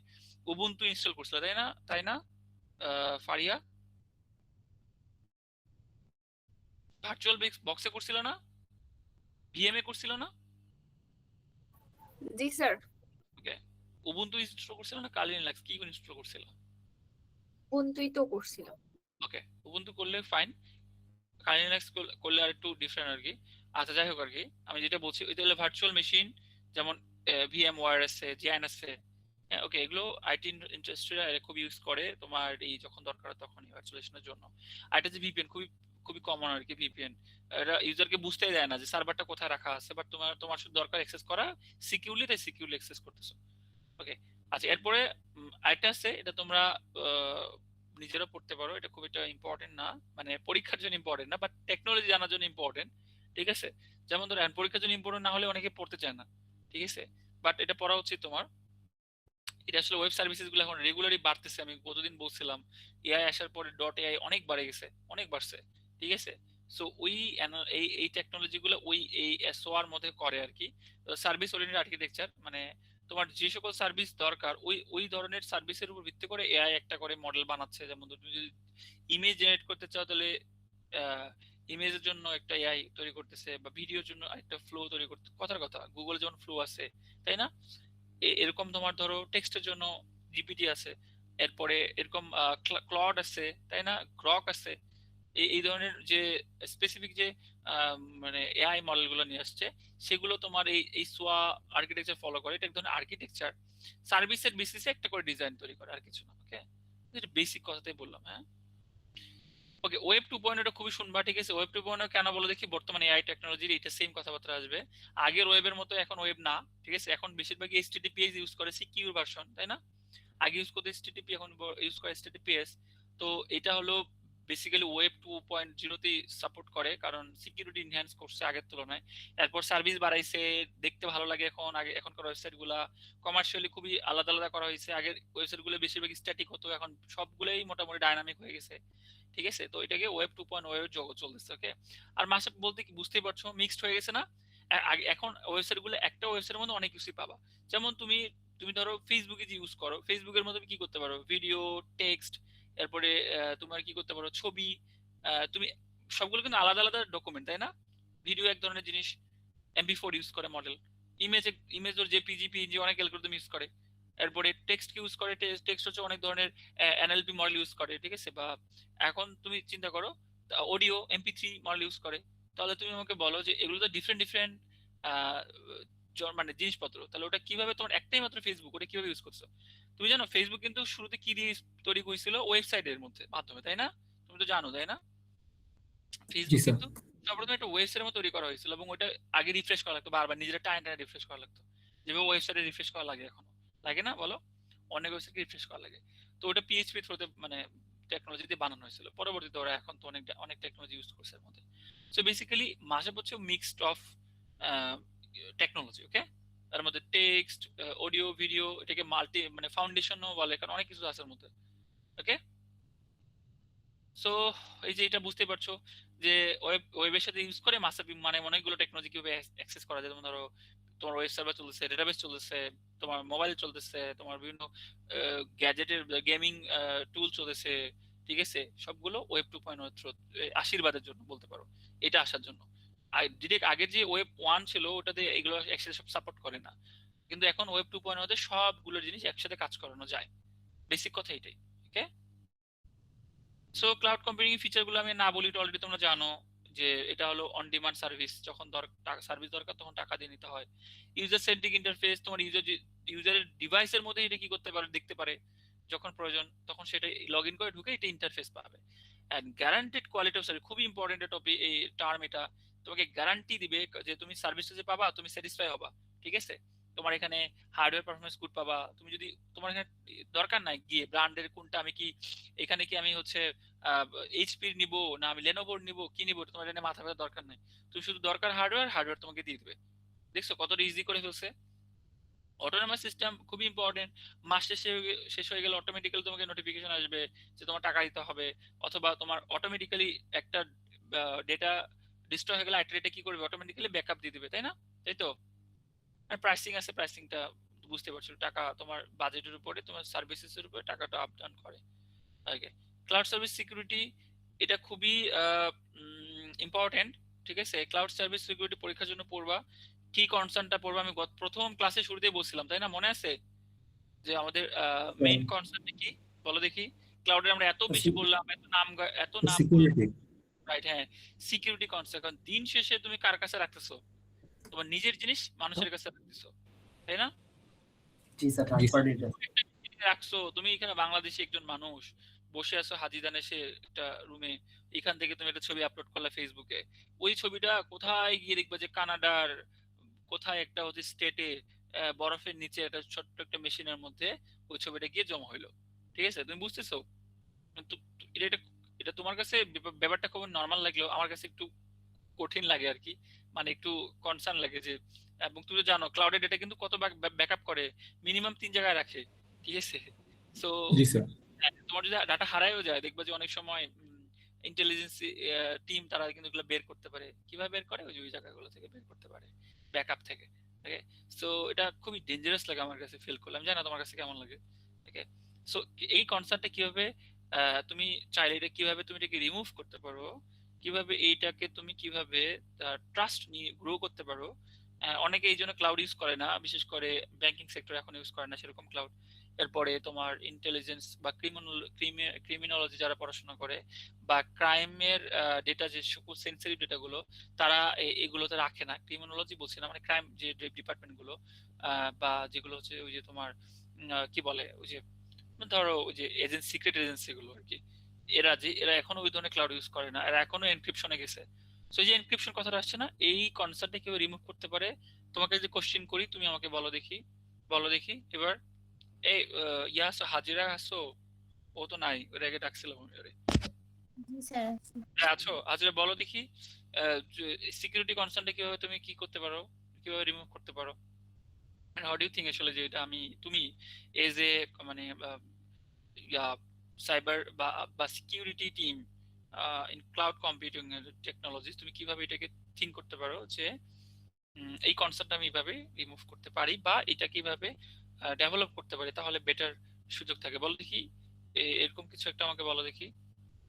উবুন্টু ইনস্টল করছিলাম, তাই না? তাই না ফারিয়া? ভার্চুয়াল বক্সে করছিল না, ভিএম এ করছিল না? জি স্যার। ওকে, উবুন্টু ইনস্টল করছিল না, কালি লিনাক্স কি ইনস্টল করছিল? উবুন্তুই তো করছিলাম। ওকে, উবুন্টু করলে ফাইন, কালি লিনাক্স করলে আর একটু ডিফারেন্ট আর কি। আচ্ছা যাই হোক আর কি, আমি যেটা বলছি ওইটা হলো ভার্চুয়াল মেশিন, যেমন ভিএম ওয়ার আছে, জিএন আছে। হ্যাঁ, ওকে, এগুলো আইটি ইন্ডাস্ট্রিরা খুব ইউজ করে তোমার এই যখন দরকার হয় তখন ভার্চুয়ালাইজেশনের জন্য। আর এটা যে ভিপিএন খুবই খুবই কমন আর কি। ভিপিএন এটা ইউজারকে বুঝতেই দেয় না যে সার্ভারটা কোথায় রাখা আছে, বাট তোমার তোমার শুধু দরকার অ্যাক্সেস করা সিকিউরলি, তাই সিকিউরলি অ্যাক্সেস করতেছো। ওকে, আচ্ছা এরপরে আরেকটা আছে, এটা তোমরা নিজেরা পড়তে পারো, এটা খুব একটা ইম্পর্টেন্ট না, মানে পরীক্ষার জন্য ইম্পর্টেন্ট না, বাট টেকনোলজি জানার জন্য ইম্পর্টেন্ট। ঠিক আছে, যেমন ধরো পরীক্ষার জন্য ইম্পর্টেন্ট না হলে অনেকে পড়তে চায় না, ঠিক আছে, বাট এটা পড়া উচিত তোমার। এটা আসলে ওয়েব সার্ভিসেস গুলো এখন রেগুলারই বাড়তেছে, আমি কতদিন বলছিলাম এআই আসার পরে ডট এআই অনেক বাড়ে গেছে, অনেক বাড়ছে। ঠিক আছে, সো ওই এই এই টেকনোলজি গুলো ওই এই এসওআর মধ্যে করে আর কি, সার্ভিস ওরিয়েন্টেড আর্কিটেকচার। মানে তোমার যে সকল সার্ভিস দরকার ওই ওই ধরনের সার্ভিসের উপর ভিত্তি করে এআই একটা করে মডেল বানাচ্ছে। যেমন তুমি যদি ইমেজ জেনারেট করতে চাও তাহলে ইমেজের জন্য একটা এআই তৈরি করতেছে, বা ভিডিওর জন্য একটা ফ্লো তৈরি করতে, কথার কথা গুগলে যেমন ফ্লো আছে, তাই না? এরকম তোমার ধরো টেক্সটের জন্য জিপিটি আছে, এরপরে এরকম ক্লড আছে, তাই না, গ্রক আছে। এই ধরনের যে স্পেসিফিক যে মানে এআই মডেল গুলো নিয়ে আসছে, সেগুলো তোমার এই এই সোয়া আর্কিটেকচার ফলো করে। এটা এক ধরনের আর্কিটেকচার, সার্ভিসের বেসিসে একটা করে ডিজাইন তৈরি করে, আর কিছু না। ওকে, এটা বেসিক কথাটাই বললাম। হ্যাঁ, ওকে, ওয়েব 2.0 এটা খুবই শুনবা। ঠিক আছে, ওয়েব 2.0 কেন বলো দেখি? বর্তমানে এআই টেকনোলজির এটা সেম কথাবার্তা আসবে। আগের ওয়েবের মতো এখন ওয়েব না। ঠিক আছে, এখন বেশিরভাগই এইচটিটিপিএস ইউজ করে, সিকিউর ভার্সন, তাই না? আগে ইউজ করতে এইচটিটিপি, এখন ইউজ করে এইচটিটিপিএস। তো এটা হলো বেসিক্যালি ওয়েব 2.0 তে সাপোর্ট করে, কারণ সিকিউরিটি এনহ্যান্স করছে আগের তুলনায়। এরপর সার্ভিস বাড়াইছে, দেখতে ভালো লাগে এখন। আগে এখনকার ওয়েবসাইট গুলা কমার্শিয়ালি খুবই আলাদা আলাদা করা হয়েছে। আগের ওয়েবসাইট গুলো বেশিরভাগ স্ট্যাটিক হতো, এখন সবগুলোই মোটামুটি ডাইনামিক হয়ে গেছে। ঠিক আছে, তো এটাকে ওয়েব 2.0 এর জগৎ চলতেছে। ওকে, আর মাসে বলতে কি বুঝতেই পারছো, মিক্সড হয়ে গেছে না? এখন ওয়েবসাইট গুলো একটা ওয়েবসাইটের মধ্যে অনেক কিছুই পাবা। যেমন তুমি তুমি ধরো ফেসবুকে যে ইউজ করো, ফেসবুকের মধ্যে কি করতে পারো, ভিডিও, টেক্সট, এরপরে তোমার কি করতে পারো, ছবি। তুমি সবগুলো কিন্তু আলাদা আলাদা ডকুমেন্ট, তাই না? ভিডিও এক ধরনের জিনিস, এমপি4 ইউজ করে মডেল। ইমেজ ওর জেপিজি পিএনজি অনেক অ্যালগরিদম ইউজ করে। এরপরে টেক্সট কি ইউজ করে, টেক্সট হচ্ছে অনেক ধরনের এনএলপি মডেল ইউজ করে। ঠিক আছে, বা এখন তুমি চিন্তা করো অডিও এমপি3 মডেল ইউজ করে। তাহলে তুমি আমাকে বলো যে এগুলো তো ডিফারেন্ট ডিফারেন্ট মানে জিনিসপত্র, তাহলে ওটা কিভাবে, তোমার একটাই মাত্র ফেসবুক, ওটা কিভাবে ইউজ করছো? তুমি জানো ফেসবুক কিন্তু শুরুতে কি দিয়ে তৈরি হয়েছিল? ওয়েবসাইটের মধ্যে মাধ্যমে, তাই না? তুমি তো জানো, তাই না? জি ফেসবুক স্যার। কিন্তু সর্বপ্রথম একটা ওয়েবসাইটের মতো তৈরি করা হয়েছিল, এবং ওটা আগে রিফ্রেশ করা লাগতো বারবার, নিজেরা টাইম টাইম রিফ্রেশ করা লাগতো, যেভাবে ওয়েবসাইটে রিফ্রেশ করা লাগে এখনো লাগে না বলো? অনেক ওয়েবসাইট রিফ্রেশ করা লাগে। তো ওটা পিএইচপি থ্রুতে মানে টেকনোলজি দিয়ে বানানো হয়েছিল। পরবর্তীতে ওরা এখন তো অনেক অনেক টেকনোলজি ইউজ করছে এর মধ্যে। সো বেসিক্যালি মাসে হচ্ছে মিক্সড অফ টেকনোলজি। ওকে, তার মধ্যে টেক্সট, অডিও, ভিডিও, এটাকে মাল্টি মানে ফাউন্ডেশনও বলে, কারণ অনেক কিছু আছে এর মধ্যে। ওকে, সো এই যে এটা বুঝতে পারছো যে ওয়েবের সাথে ইউজ করে মাসে মানে অনেকগুলো টেকনোলজি কিভাবে অ্যাক্সেস করা যায়। যেমন ধরো তোমার ওয়েব সার্ভার চলতেছে, ডেটাবেস চলতেছে, তোমার মোবাইল চলতেছে, তোমার বিভিন্ন গ্যাজেটের গেমিং টুল চলতেছে। ঠিক আছে, সবগুলো ওয়েব 2.0 থ্রু, আশীর্বাদের জন্য বলতে পারো, এটা আসার জন্য। আর ডিরেক্ট আগের যে ওয়েব 1 ছিল ওটাতে এগুলো একসাথে সব সাপোর্ট করে না, কিন্তু এখন ওয়েব 2.0 তে সবগুলো জিনিস একসাথে কাজ করানো যায়। বেসিক কথা এটাই। ওকে, সো ক্লাউড কম্পিউটিং ফিচার গুলো আমি না বলি, অলরেডি তোমরা জানো যে এটা হলো অন ডিমান্ড সার্ভিস। যখন সার্ভিস দরকার তখন টাকা দিয়ে নিতে হয়। ইউজার সেন্ট্রিক ইন্টারফেস, তোমার ইউজারের ডিভাইসের মধ্যে এটা কি করতে পারে, দেখতে পারে, যখন প্রয়োজন তখন সেটা লগ ইন করে ঢুকে এটা ইন্টারফেস পাবে। And guaranteed quality of service, খুবই ইম্পর্টেন্ট টপিক এই টার্ম। এটা তোমাকে গ্যারান্টি দিবে যে তুমি সার্ভিসটা যে পাবা তুমি স্যাটিসফাই হবা। ঠিক আছে, তোমার এখানে হার্ডওয়্যার পারফরমেন্স গুড পাবা। তুমি যদি তোমার এখানে দরকার নাই গিয়ে ব্র্যান্ডের কোনটা, আমি কি এখানে কি আমি হচ্ছে এইচপি নিব না আমি লেনোভোর নিব, কি নিব, তোমার এটা মাথা ব্যথার দরকার নেই। তুমি শুধু দরকার হার্ডওয়্যার, হার্ডওয়্যার তোমাকে দিয়ে দিবে। দেখছো কতটা ইজি করে ফেলছে? অটোনমাস সিস্টেম খুবই ইম্পর্টেন্ট। মাস শেষ হয়ে গেলে অটোমেটিক্যালি তোমাকে নোটিফিকেশন আসবে যে তোমার টাকা দিতে হবে, অথবা তোমার অটোমেটিক্যালি একটা ডেটা ডিস্ট্রয় হয়ে গেলে আইটি রেটে কি করবে, অটোমেটিক্যালি ব্যাকআপ দিয়ে দিবে, তাই না? তাই তো। আর প্রাইসিং আছে, প্রাইসিংটা বুঝতে পারছো, টাকা তোমার বাজেটের উপরে, তোমার সার্ভিসেসের উপরে টাকাটা আপ ডাউন করে। ওকে, ক্লাউড সার্ভিস সিকিউরিটি এটা খুবই ইম্পর্টেন্ট। ঠিক আছে, ক্লাউড সার্ভিস সিকিউরিটি পরীক্ষার জন্য পড়বা। কি কনসার্নটা পড়বা আমি প্রথম ক্লাসে শুরুতেই বলছিলাম, তাই না? মনে আছে যে আমাদের মেইন কনসার্নটা কি? বলো দেখি। ক্লাউডে আমরা এত বেশি বললাম, এত নাম সিকিউরিটি। রাইট, হ্যাঁ, সিকিউরিটি কনসার্ন। কারণ দিন শেষে তুমি কার কাছে রাখতেছো? তোমার নিজের জিনিস মানুষের কাছে রাখতেছো, তাই না? জি স্যার, ট্রান্সফার ডেটা রাখছো তুমি এখানে, বাংলাদেশি একজন মানুষ বসে আছো হাজিদান এসে একটা রুমে, এখান থেকে তুমি একটা ছবি আপলোড করলে ফেসবুকে, ওই ছবিটা কোথায় গিয়ে দেখবে যে কানাডার কোথায় একটা হচ্ছে স্টেটে বরফের নিচে একটা ছোট্ট একটা মেশিনের মধ্যে ওই ছবিটা গিয়ে জমা হইলো। ঠিক আছে, তুমি বুঝতেছো? তো এটা এটা এটা তোমার কাছে ব্যাপারটা খুব নর্মাল লাগলেও আমার কাছে একটু কঠিন লাগে আর কি, মানে একটু কনসার্ন লাগে যে, এবং তুমি তো জানো ক্লাউডের ডেটা কিন্তু কত ব্যাকআপ করে, মিনিমাম 3 জায়গায় রাখে। ঠিক আছে, সো জি স্যার। তোমার যদি ডাটা হারায়ও যায়, দেখবা যে অনেক সময় ইন্টেলিজেন্স টিম তারা কিন্তু এগুলো বের করতে পারে। কিভাবে বের করে? ওই যে ওই জায়গাগুলো থেকে বের করতে পারে, ব্যাকআপ থেকে। ওকে, সো এটা খুবই ডেঞ্জারাস লাগে আমার কাছে, ফিল করলাম, জানি না তোমার কাছে কেমন লাগে। ওকে, সো এই কনসার্টটা কিভাবে তুমি চাইলে এটা কিভাবে তুমি এটাকে রিমুভ করতে পারো, কিভাবে এইটাকে তুমি কিভাবে ট্রাস্ট নিয়ে গ্রো করতে পারো। অনেকে এই জন্য ক্লাউড ইউজ করে না, বিশেষ করে ব্যাংকিং সেক্টর এখন ইউজ করে না সেরকম ক্লাউড। এরপরে তোমার ইন্টেলিজেন্স বা ক্রিমিনোলজি যারা পড়াশোনা করে, বা ক্রাইমের ডেটা, যে সকল সেন্সিটিভ ডেটাগুলো তারা এগুলোতে রাখে না। ক্রিমিনোলজি বলছি না, মানে ক্রাইম যে ডিপার্টমেন্ট গুলো, বা যেগুলো হচ্ছে ওই যে তোমার কি বলে, ওই যে ধরো ওই যে সিক্রেট এজেন্সি গুলো আর কি, এরা এখনো ওই ধরনের ক্লাউড ইউজ করে না, এরা এখনো এনক্রিপশনে গেছে। সো এই যে এনক্রিপশন কথাটা আসছে না, এই কনসেপ্টটা কেউ রিমুভ করতে পারে? তোমাকে যদি কোশ্চেন করি, তুমি আমাকে বলো দেখি এবার। এই ইয়াস হাজিরা আছো? ও তো নাই, ওর আগে ডাকছিলাম আমি ওরে। জি স্যার আছে। আছো হাজিরা, বলো দেখি সিকিউরিটি কনসার্নটা কিভাবে তুমি কি করতে পারো, কিভাবে রিমুভ করতে পারো? হাউ ডু ইউ থিঙ্ক আসলে যে এটা তুমি এজ এ মানে সাইবার বা security team in cloud computing technology, তুমি কিভাবে এটাকে থিঙ্ক করতে পারো যে এই কনসেপ্টটা আমি এইভাবে রিমুভ করতে পারি, বা এটা কিভাবে ডেভেলপ করতে পারি, তাহলে বেটার সুযোগ থাকে? বলো দেখি, এরকম কিছু একটা আমাকে বলো দেখি,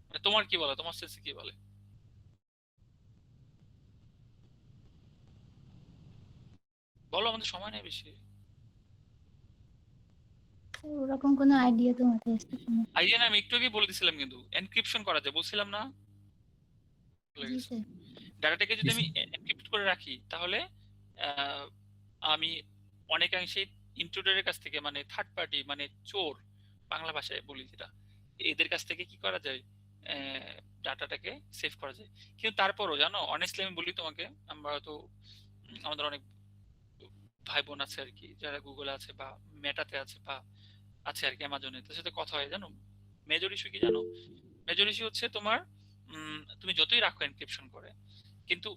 মানে তোমার কি বলে, তোমার সেন্সে কি বলে? বলো, আমাদের সময় নেই বেশি। ওরকম কোনো আইডিয়া তো মাথায় আসতেছে না। আইডিয়া না, আমি একটু আগে বলে দিছিলাম কিন্তু এনক্রিপশন করা যায় বলছিলাম না? জি স্যার। ডাটাটাকে যদি আমি এনক্রিপ্ট করে রাখি, তাহলে আহ, আমি অনেকাংশে ইন্ট্রুডারের কাছ থেকে, মানে থার্ড পার্টি, মানে চোর বাংলা ভাষায় বলি যেটা, এদের কাছ থেকে কি করা যায়, ডাটাটাকে সেভ করা যায়। কিন্তু তারপরও জানো, অনেস্টলি আমি বলি তোমাকে, আমরা তো আমাদের অনেক ভাই বোন আছে আর কি, যারা গুগলে আছে বা মেটাতে আছে বা আছে আর কি, অ্যামাজনে, তার সাথে কথা হয়, জানো মেজর ইস্যু কি জানো? মেজর ইস্যু হচ্ছে তোমার তুমি যতই রাখো এনক্রিপশন করে, কিন্তু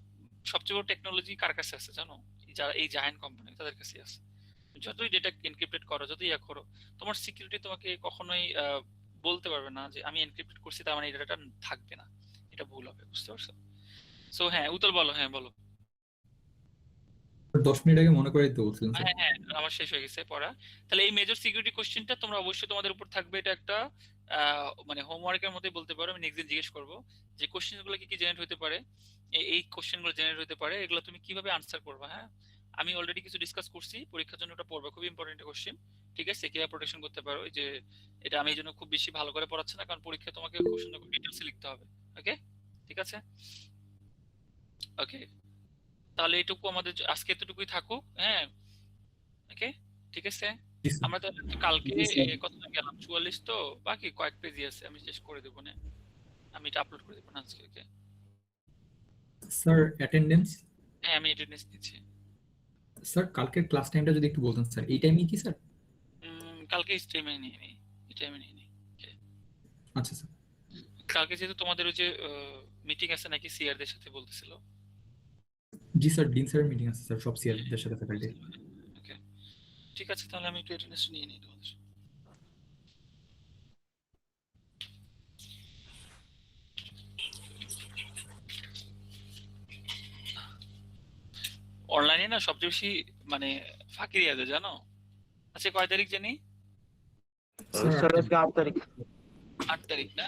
সবচেয়ে বড় টেকনোলজি কার কাছে আছে জানো? যারা এই জায়ান্ট কোম্পানি, তাদের কাছে আছে। যতই ডেটা এনক্রিপ্টেড করো, যতই ইয়া করো, তোমার সিকিউরিটি তোমাকে কখনোই বলতে পারবে না যে আমি এনক্রিপ্টেড করছি তার মানে এই ডেটাটা থাকবে না। এটা ভুল হবে, বুঝতে পারছো? সো হ্যাঁ, উত্তর বলো, হ্যাঁ বলো। 10 মিনিট আগে মনে করে দিতে বলছিলেন স্যার। হ্যাঁ হ্যাঁ, আমার শেষ হয়ে গেছে পড়া। তাহলে এই মেজর সিকিউরিটি কোশ্চেনটা তোমরা অবশ্যই তোমাদের উপর থাকবে, এটা একটা মানে হোমওয়ার্কের মধ্যে বলতে পারো। আমি নেক্সট দিন জিজ্ঞেস করবো যে কোশ্চেন গুলো কি কি জেনারেট হতে পারে, এই কোশ্চেন গুলো জেনারেট হতে পারে, এগুলো তুমি কিভাবে আনসার করবে। হ্যাঁ, আমি অলরেডি কিছু ডিসকাস করছি, পরীক্ষার জন্য ওটা পড়বে, খুব ইম্পর্টেন্ট কোশ্চেন। ঠিক আছে, কিভাবে প্রোটেকশন করতে পারো, এই যে এটা আমি এই জন্য খুব বেশি ভালো করে পড়াচ্ছি না, কারণ পরীক্ষায় তোমাকে খুব সুন্দর করে ডিটেলসে লিখতে হবে। ওকে, ঠিক আছে, ওকে, তাহলে এটুকু আমাদের আজকে এতটুকুই থাকুক। হ্যাঁ, ওকে, ঠিক আছে। জি স্যার। আমরা তাহলে কালকে জি স্যার। কতটা গেলাম, 44 তো, বাকি কয়েক পেজই আছে, আমি শেষ করে দেবো না, আমি এটা আপলোড করে দেবো না আজকে। ওকে, স্যার অ্যাটেন্ডেন্স। হ্যাঁ আমি অ্যাটেন্ডেন্স নিচ্ছি। স্যার কালকের ক্লাস টাইমটা যদি একটু বলতেন স্যার, এই টাইমই কি স্যার? কালকে স্ট্রিমে নিয়ে নিই, এই টাইমে নিয়ে নিই। আচ্ছা স্যার। কালকে যেহেতু তোমাদের ওই যে মিটিং আছে নাকি সিআরদের সাথে বলতেছিল। জি স্যার, ডিন স্যারের মিটিং আছে স্যার, সব সিআরদের সাথে ফ্যাকাল্টি। ওকে, ঠিক আছে, তাহলে আমি একটু অ্যাটেন্ডেন্স নিয়ে নিই তোমাদের। অনলাইনে না সবচেয়ে বেশি মানে ফাঁকি দিয়ে দেয় জানো। আচ্ছা কয় তারিখ জানি? স্যার, 8 তারিখ। 8 তারিখ না?